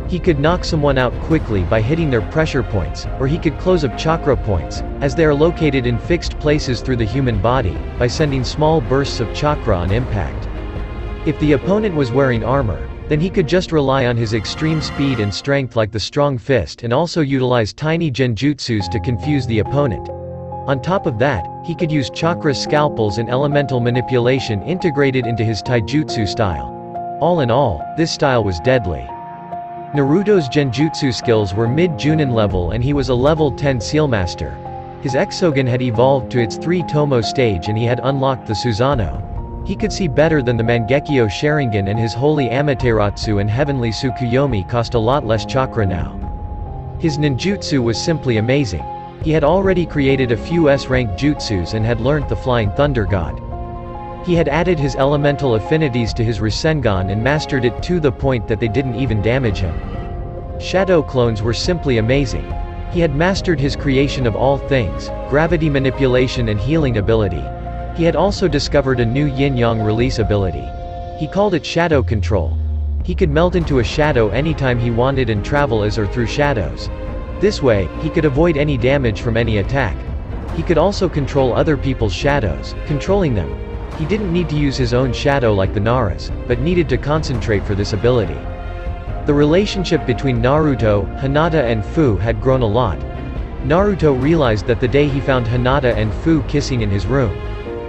He could knock someone out quickly by hitting their pressure points, or he could close up chakra points, as they are located in fixed places through the human body, by sending small bursts of chakra on impact. If the opponent was wearing armor, then he could just rely on his extreme speed and strength like the strong fist and also utilize tiny genjutsus to confuse the opponent. On top of that, he could use chakra scalpels and elemental manipulation integrated into his taijutsu style. All in all, this style was deadly. Naruto's genjutsu skills were mid-Junin level and he was a level 10 Sealmaster. His Exogen had evolved to its 3-Tomo stage and he had unlocked the Susanoo. He could see better than the Mangekyo Sharingan, and his Holy Amaterasu and Heavenly Tsukuyomi cost a lot less chakra now. His ninjutsu was simply amazing. He had already created a few S-rank jutsus and had learnt the Flying Thunder God. He had added his elemental affinities to his Rasengan and mastered it to the point that they didn't even damage him. Shadow clones were simply amazing. He had mastered his creation of all things, gravity manipulation and healing ability. He had also discovered a new yin-yang release ability. He called it shadow control. He could melt into a shadow anytime he wanted and travel as or through shadows. This way, he could avoid any damage from any attack. He could also control other people's shadows, controlling them. He didn't need to use his own shadow like the Naras, but needed to concentrate for this ability. The relationship between Naruto, Hinata and Fu had grown a lot. Naruto realized that the day he found Hinata and Fu kissing in his room.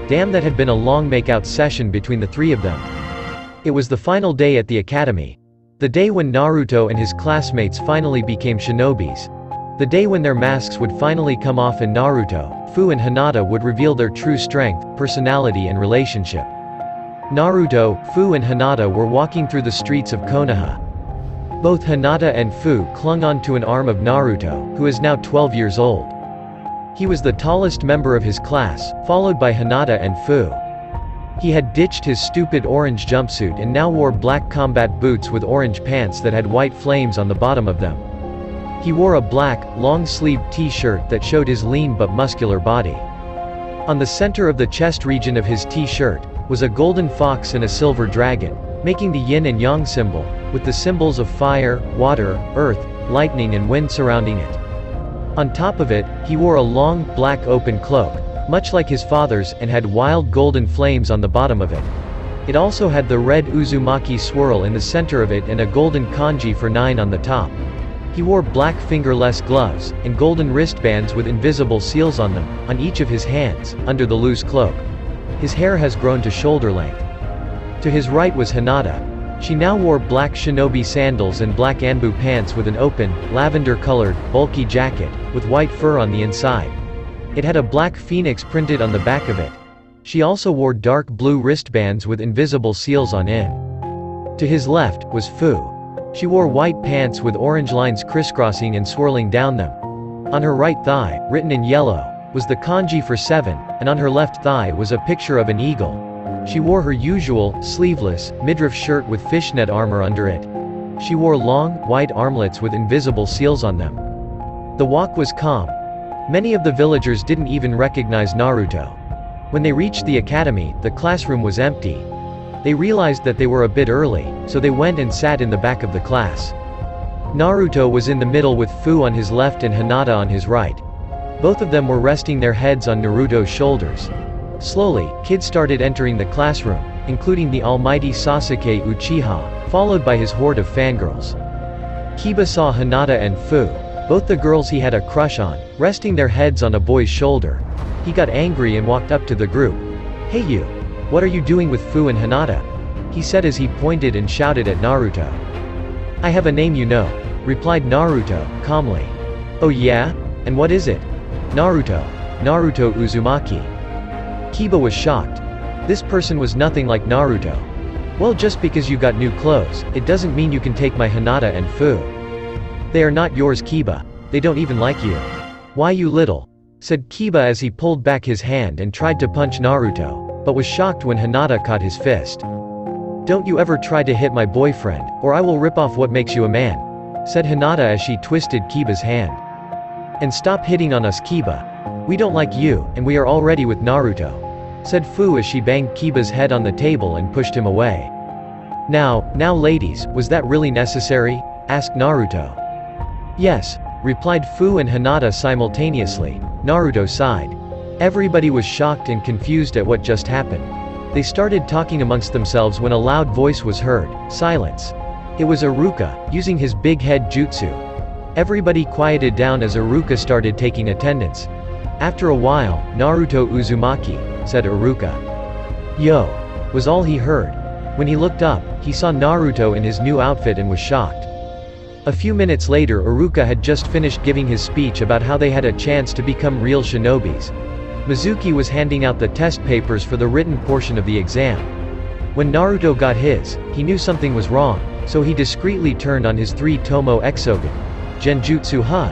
Damn, that had been a long make-out session between the three of them. It was the final day at the academy. The day when Naruto and his classmates finally became shinobis. The day when their masks would finally come off and Naruto, Fu and Hinata would reveal their true strength, personality and relationship. Naruto, Fu and Hinata were walking through the streets of Konoha. Both Hinata and Fu clung onto an arm of Naruto, who is now 12 years old. He was the tallest member of his class, followed by Hinata and Fu. He had ditched his stupid orange jumpsuit and now wore black combat boots with orange pants that had white flames on the bottom of them. He wore a black, long-sleeved t-shirt that showed his lean but muscular body. On the center of the chest region of his t-shirt, was a golden fox and a silver dragon, making the yin and yang symbol, with the symbols of fire, water, earth, lightning and wind surrounding it. On top of it, he wore a long, black open cloak, much like his father's, and had wild golden flames on the bottom of it. It also had the red Uzumaki swirl in the center of it and a golden kanji for 9 on the top. He wore black fingerless gloves, and golden wristbands with invisible seals on them, on each of his hands, under the loose cloak. His hair has grown to shoulder length. To his right was Hinata. She now wore black shinobi sandals and black anbu pants with an open, lavender-colored, bulky jacket, with white fur on the inside. It had a black phoenix printed on the back of it. She also wore dark blue wristbands with invisible seals on it. To his left was Fu. She wore white pants with orange lines crisscrossing and swirling down them. On her right thigh, written in yellow, was the kanji for 7, and on her left thigh was a picture of an eagle. She wore her usual, sleeveless, midriff shirt with fishnet armor under it. She wore long, white armlets with invisible seals on them. The walk was calm. Many of the villagers didn't even recognize Naruto. When they reached the academy, the classroom was empty. They realized that they were a bit early, so they went and sat in the back of the class. Naruto was in the middle with Fu on his left and Hinata on his right. Both of them were resting their heads on Naruto's shoulders. Slowly, kids started entering the classroom, including the almighty Sasuke Uchiha, followed by his horde of fangirls. Kiba saw Hinata and Fu, both the girls he had a crush on, resting their heads on a boy's shoulder. He got angry and walked up to the group. "Hey you! What are you doing with Fu and Hinata?" he said as he pointed and shouted at Naruto. "I have a name you know," replied Naruto, calmly. "Oh yeah? And what is it?" "Naruto. Naruto Uzumaki." Kiba was shocked. This person was nothing like Naruto. "Well, just because you got new clothes, it doesn't mean you can take my Hinata and Fu. They are not yours, Kiba. They don't even like you." "Why you little?" said Kiba as he pulled back his hand and tried to punch Naruto, but was shocked when Hinata caught his fist. "Don't you ever try to hit my boyfriend, or I will rip off what makes you a man," said Hinata as she twisted Kiba's hand. "And stop hitting on us, Kiba. We don't like you, and we are already with Naruto," said Fu as she banged Kiba's head on the table and pushed him away. Now ladies, was that really necessary?" asked Naruto. Yes, replied Fu and Hinata simultaneously. Naruto sighed. Everybody was shocked and confused at what just happened. They started talking amongst themselves when a loud voice was heard. Silence. It was Iruka, using his big head jutsu. Everybody quieted down as Iruka started taking attendance. After a while, Naruto Uzumaki, said Iruka. Yo, was all he heard. When he looked up, he saw Naruto in his new outfit and was shocked. A few minutes later, Iruka had just finished giving his speech about how they had a chance to become real shinobis. Mizuki was handing out the test papers for the written portion of the exam. When Naruto got his, he knew something was wrong, so he discreetly turned on his 3-tomo exogen. Genjutsu ha!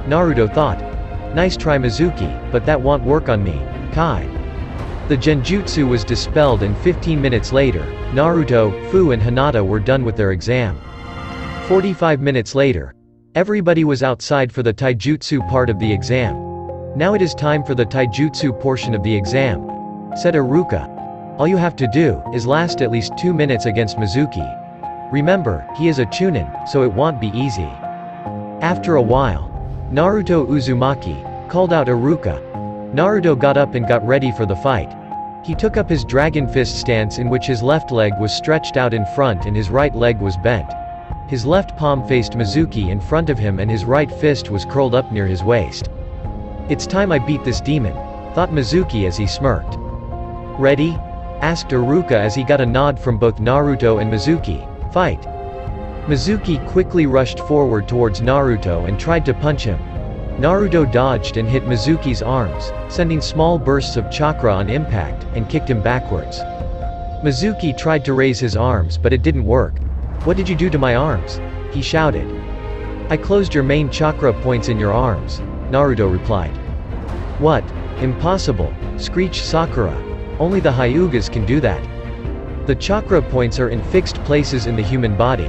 Naruto thought. Nice try Mizuki, but that won't work on me, Kai. The genjutsu was dispelled and 15 minutes later, Naruto, Fu and Hinata were done with their exam. 45 minutes later. Everybody was outside for the taijutsu part of the exam. Now it is time for the taijutsu portion of the exam, said Iruka. All you have to do is last at least 2 minutes against Mizuki. Remember, he is a chunin, so it won't be easy. After a while, Naruto Uzumaki called out Iruka. Naruto got up and got ready for the fight. He took up his dragon fist stance in which his left leg was stretched out in front and his right leg was bent. His left palm faced Mizuki in front of him and his right fist was curled up near his waist. It's time I beat this demon, thought Mizuki as he smirked. Ready? Asked Iruka as he got a nod from both Naruto and Mizuki. Fight. Mizuki quickly rushed forward towards Naruto and tried to punch him. Naruto dodged and hit Mizuki's arms, sending small bursts of chakra on impact, and kicked him backwards. Mizuki tried to raise his arms but it didn't work. What did you do to my arms? He shouted. I closed your main chakra points in your arms, Naruto replied. What? Impossible, screeched Sakura. Only the Hyugas can do that. The chakra points are in fixed places in the human body.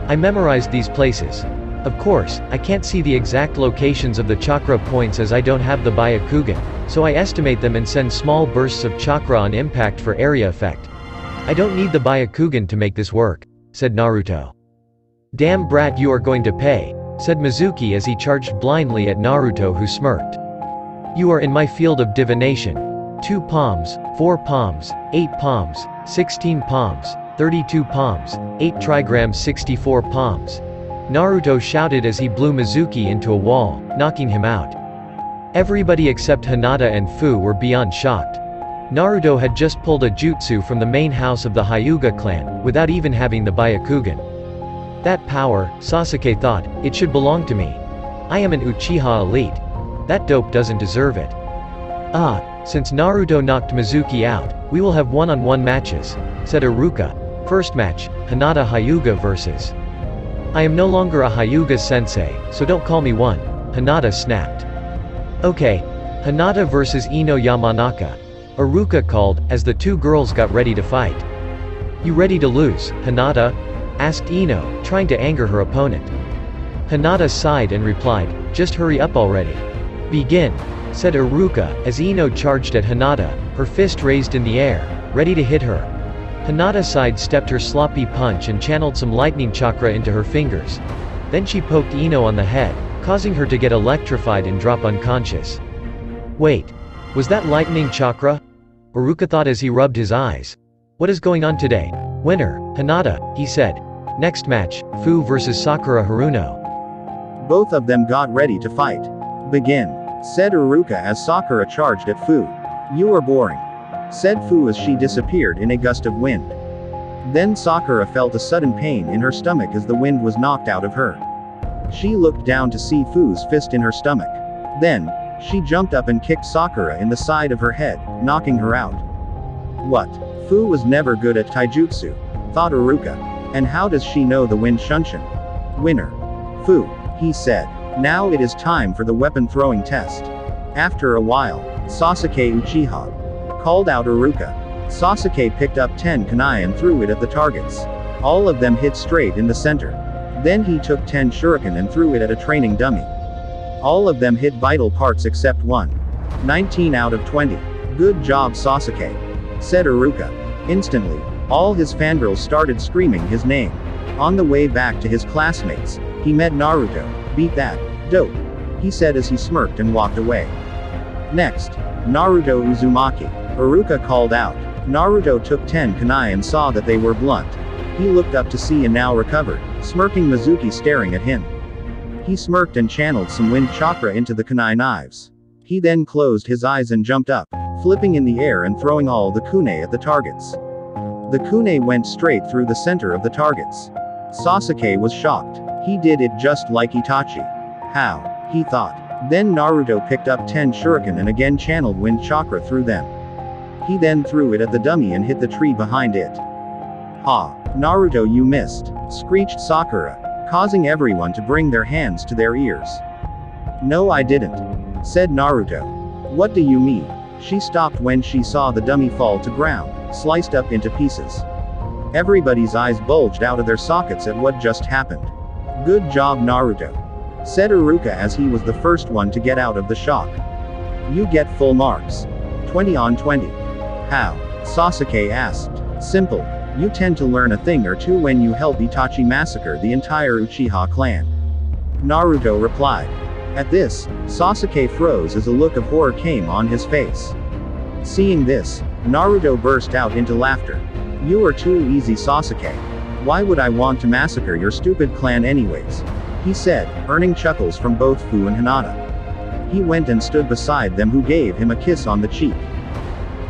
I memorized these places. Of course, I can't see the exact locations of the chakra points as I don't have the Byakugan, so I estimate them and send small bursts of chakra on impact for area effect. I don't need the Byakugan to make this work, said Naruto. Damn brat, you are going to pay, said Mizuki as he charged blindly at Naruto, who smirked. You are in my field of divination. 2 palms, 4 palms, 8 palms, 16 palms, 32 palms, 8 trigrams, 64 palms. Naruto shouted as he blew Mizuki into a wall, knocking him out. Everybody except Hinata and Fu were beyond shocked. Naruto had just pulled a jutsu from the main house of the Hyuga clan, without even having the Byakugan. That power, Sasuke thought, it should belong to me. I am an Uchiha elite. That dope doesn't deserve it. Since Naruto knocked Mizuki out, we will have one-on-one matches, said Iruka. First match, Hinata Hyuga vs. I am no longer a Hyuga sensei, so don't call me one, Hinata snapped. Okay. Hinata vs Ino Yamanaka. Iruka called, as the 2 girls got ready to fight. You ready to lose, Hinata? Asked Ino, trying to anger her opponent. Hinata sighed and replied, just hurry up already. Begin, said Iruka, as Ino charged at Hinata, her fist raised in the air, ready to hit her. Hinata sidestepped her sloppy punch and channeled some lightning chakra into her fingers. Then she poked Ino on the head, causing her to get electrified and drop unconscious. Wait. Was that lightning chakra? Iruka thought as he rubbed his eyes. What is going on today? Winner, Hinata, he said. Next match, Fu vs Sakura Haruno. Both of them got ready to fight. Begin, said Iruka as Sakura charged at Fu. You are boring, said Fu as she disappeared in a gust of wind. Then Sakura felt a sudden pain in her stomach as the wind was knocked out of her. She looked down to see Fu's fist in her stomach. Then, she jumped up and kicked Sakura in the side of her head, knocking her out. What? Fu was never good at taijutsu, thought Iruka. And how does she know the wind shunshin? Winner. Fu, he said. Now it is time for the weapon throwing test. After a while, Sasuke Uchiha called out Iruka. Sasuke picked up 10 kunai and threw it at the targets. All of them hit straight in the center. Then he took 10 shuriken and threw it at a training dummy. All of them hit vital parts except one. 19 out of 20. Good job Sasuke, said Iruka. Instantly, all his fangirls started screaming his name. On the way back to his classmates, he met Naruto. "Beat that. Dope," he said as he smirked and walked away. Next, Naruto Uzumaki. Iruka called out. Naruto took 10 kunai and saw that they were blunt. He looked up to see and now recovered, smirking Mizuki staring at him. He smirked and channeled some wind chakra into the kunai knives. He then closed his eyes and jumped up, flipping in the air and throwing all the kunai at the targets. The kunai went straight through the center of the targets. Sasuke was shocked. He did it just like Itachi. How? He thought. Then Naruto picked up 10 shuriken and again channeled wind chakra through them. He then threw it at the dummy and hit the tree behind it. "Ha! Naruto, you missed!" screeched Sakura, causing everyone to bring their hands to their ears. "No, I didn't," said Naruto. "What do you mean?" She stopped when she saw the dummy fall to ground, sliced up into pieces. Everybody's eyes bulged out of their sockets at what just happened. "Good job, Naruto," said Iruka as he was the first one to get out of the shock. "You get full marks. 20 on 20. "How?" Sasuke asked. "Simple. You tend to learn a thing or two when you help Itachi massacre the entire Uchiha clan," Naruto replied. At this, Sasuke froze as a look of horror came on his face. Seeing this, Naruto burst out into laughter. "You are too easy, Sasuke. Why would I want to massacre your stupid clan anyways?" he said, earning chuckles from both Fu and Hinata. He went and stood beside them, who gave him a kiss on the cheek.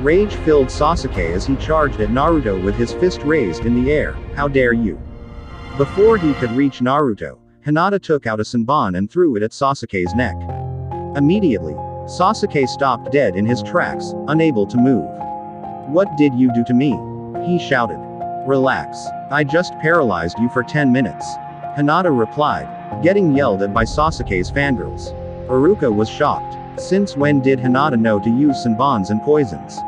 Rage filled Sasuke as he charged at Naruto with his fist raised in the air. "How dare you!" Before he could reach Naruto, Hinata took out a senbon and threw it at Sasuke's neck. Immediately, Sasuke stopped dead in his tracks, unable to move. "What did you do to me?" he shouted. "Relax. I just paralyzed you for 10 minutes. Hinata replied, getting yelled at by Sasuke's fangirls. Iruka was shocked. Since when did Hinata know to use senbons and poisons?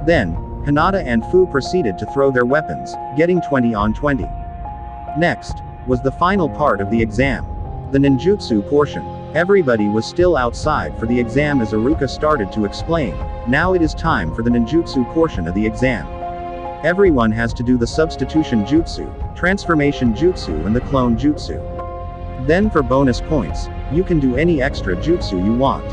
Then, Hinata and Fu proceeded to throw their weapons, getting 20 on 20. Next, was the final part of the exam. The ninjutsu portion. Everybody was still outside for the exam as Iruka started to explain. Now it is time for the ninjutsu portion of the exam. Everyone has to do the substitution jutsu, transformation jutsu and the clone jutsu. Then for bonus points, you can do any extra jutsu you want.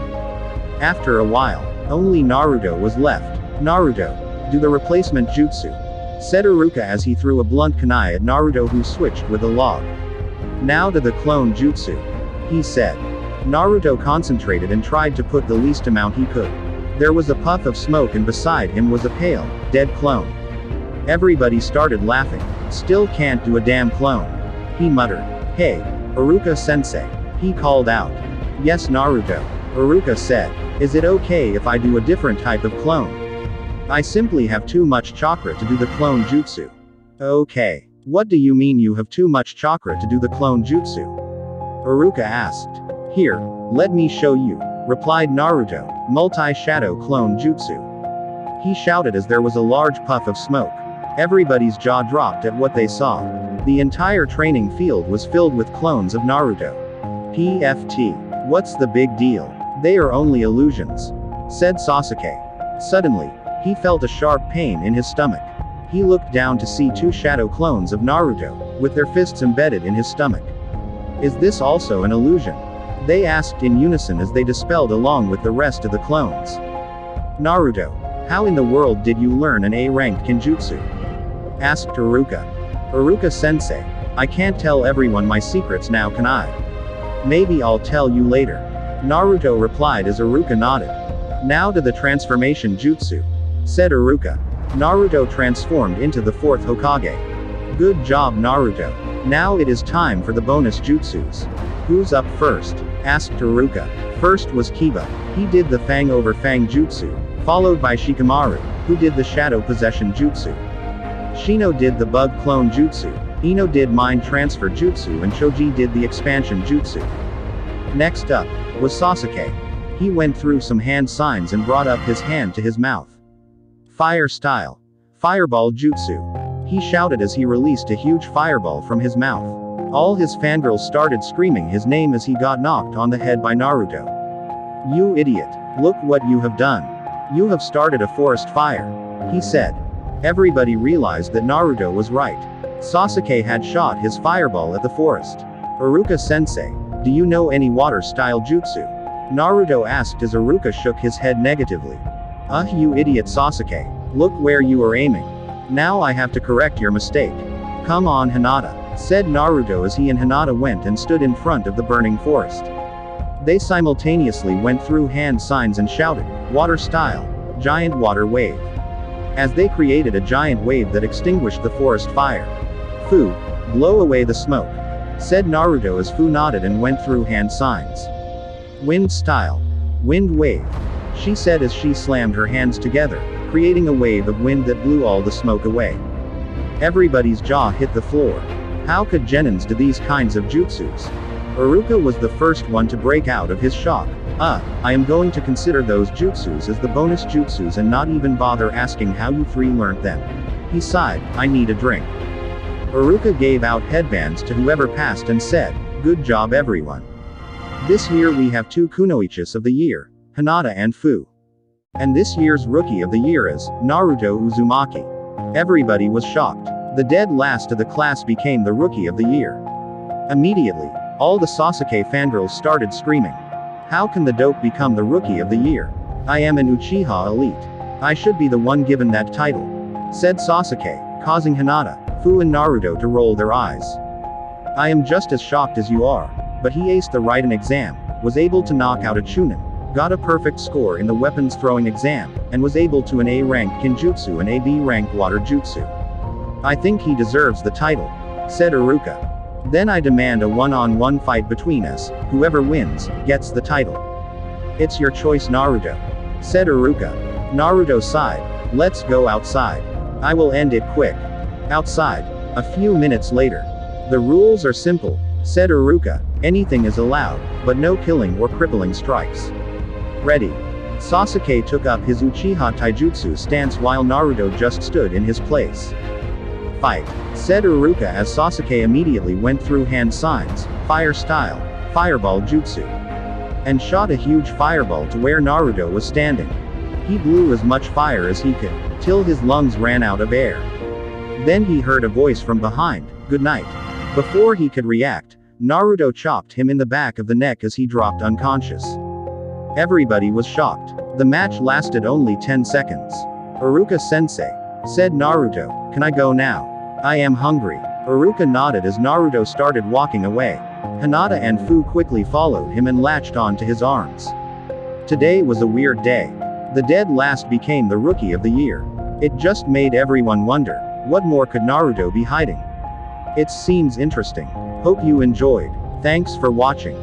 After a while, only Naruto was left. "Naruto, do the replacement jutsu," said Iruka as he threw a blunt kunai at Naruto, who switched with a log. "Now to the clone jutsu," he said. Naruto concentrated and tried to put the least amount he could. There was a puff of smoke and beside him was a pale, dead clone. Everybody started laughing. "Still can't do a damn clone," he muttered. "Hey, Iruka-sensei," he called out. "Yes, Naruto," Iruka said. "Is it okay if I do a different type of clone? I simply have too much chakra to do the clone jutsu." "Okay. What do you mean you have too much chakra to do the clone jutsu?" Iruka asked. "Here, let me show you," replied Naruto. "Multi-shadow clone jutsu." He shouted as there was a large puff of smoke. Everybody's jaw dropped at what they saw. The entire training field was filled with clones of Naruto. "PFT. What's the big deal? They are only illusions," said Sasuke. Suddenly, he felt a sharp pain in his stomach. He looked down to see 2 shadow clones of Naruto, with their fists embedded in his stomach. "Is this also an illusion?" they asked in unison as they dispelled along with the rest of the clones. "Naruto, how in the world did you learn an A-ranked kinjutsu?" asked Iruka. "Iruka-sensei, I can't tell everyone my secrets now, can I? Maybe I'll tell you later," Naruto replied as Iruka nodded. "Now to the transformation jutsu," said Iruka. Naruto transformed into the 4th Hokage. "Good job, Naruto. Now it is time for the bonus jutsus. Who's up first?" asked Iruka. First was Kiba. He did the Fang over Fang jutsu, followed by Shikamaru, who did the Shadow Possession jutsu. Shino did the Bug Clone jutsu, Ino did Mind Transfer jutsu and Choji did the Expansion jutsu. Next up, was Sasuke. He went through some hand signs and brought up his hand to his mouth. Fire style. Fireball jutsu. He shouted as he released a huge fireball from his mouth. All his fangirls started screaming his name as he got knocked on the head by Naruto. "You idiot. Look what you have done. You have started a forest fire," he said. Everybody realized that Naruto was right. Sasuke had shot his fireball at the forest. Iruka-sensei, do you know any water-style jutsu? Naruto asked as Iruka shook his head negatively. You idiot Sasuke. Look where you are aiming. Now I have to correct your mistake. Come on Hinata, said Naruto as he and Hinata went and stood in front of the burning forest. They simultaneously went through hand signs and shouted, "Water style! Giant water wave!" as they created a giant wave that extinguished the forest fire. "Fu, blow away the smoke," said Naruto as Fu nodded and went through hand signs. "Wind style! Wind wave!" she said as she slammed her hands together, creating a wave of wind that blew all the smoke away. Everybody's jaw hit the floor. How could genins do these kinds of jutsus? Iruka was the first one to break out of his shock. I am going to consider those jutsus as the bonus jutsus and not even bother asking how you three learned them. He sighed, "I need a drink." Iruka gave out headbands to whoever passed and said, "Good job everyone. This year we have 2 kunoichis of the year, Hinata and Fu. And this year's rookie of the year is Naruto Uzumaki." Everybody was shocked. The dead last of the class became the rookie of the year. Immediately, all the Sasuke fangirls started screaming. How can the dope become the rookie of the year? I am an Uchiha elite. I should be the one given that title, said Sasuke, causing Hinata, Fu and Naruto to roll their eyes. I am just as shocked as you are, but he aced the Raiden exam, was able to knock out a Chunin, got a perfect score in the weapons throwing exam, and was able to an A-rank Kinjutsu and a B-rank Water Jutsu. I think he deserves the title, said Iruka. Then I demand a one-on-one fight between us, whoever wins, gets the title. It's your choice Naruto, said Iruka. Naruto sighed, let's go outside. I will end it quick. Outside. A few minutes later. The rules are simple, said Iruka, anything is allowed, but no killing or crippling strikes. Ready. Sasuke took up his Uchiha Taijutsu stance while Naruto just stood in his place. Fight, said Iruka as Sasuke immediately went through hand signs, fire style, fireball jutsu, and shot a huge fireball to where Naruto was standing. He blew as much fire as he could, till his lungs ran out of air. Then he heard a voice from behind, "Good night." Before he could react, Naruto chopped him in the back of the neck as he dropped unconscious. Everybody was shocked. The match lasted only 10 seconds. Iruka-sensei, said Naruto, can I go now? I am hungry. Iruka nodded as Naruto started walking away. Hinata and Fu quickly followed him and latched onto his arms. Today was a weird day. The dead last became the rookie of the year. It just made everyone wonder, what more could Naruto be hiding? It seems interesting. Hope you enjoyed. Thanks for watching.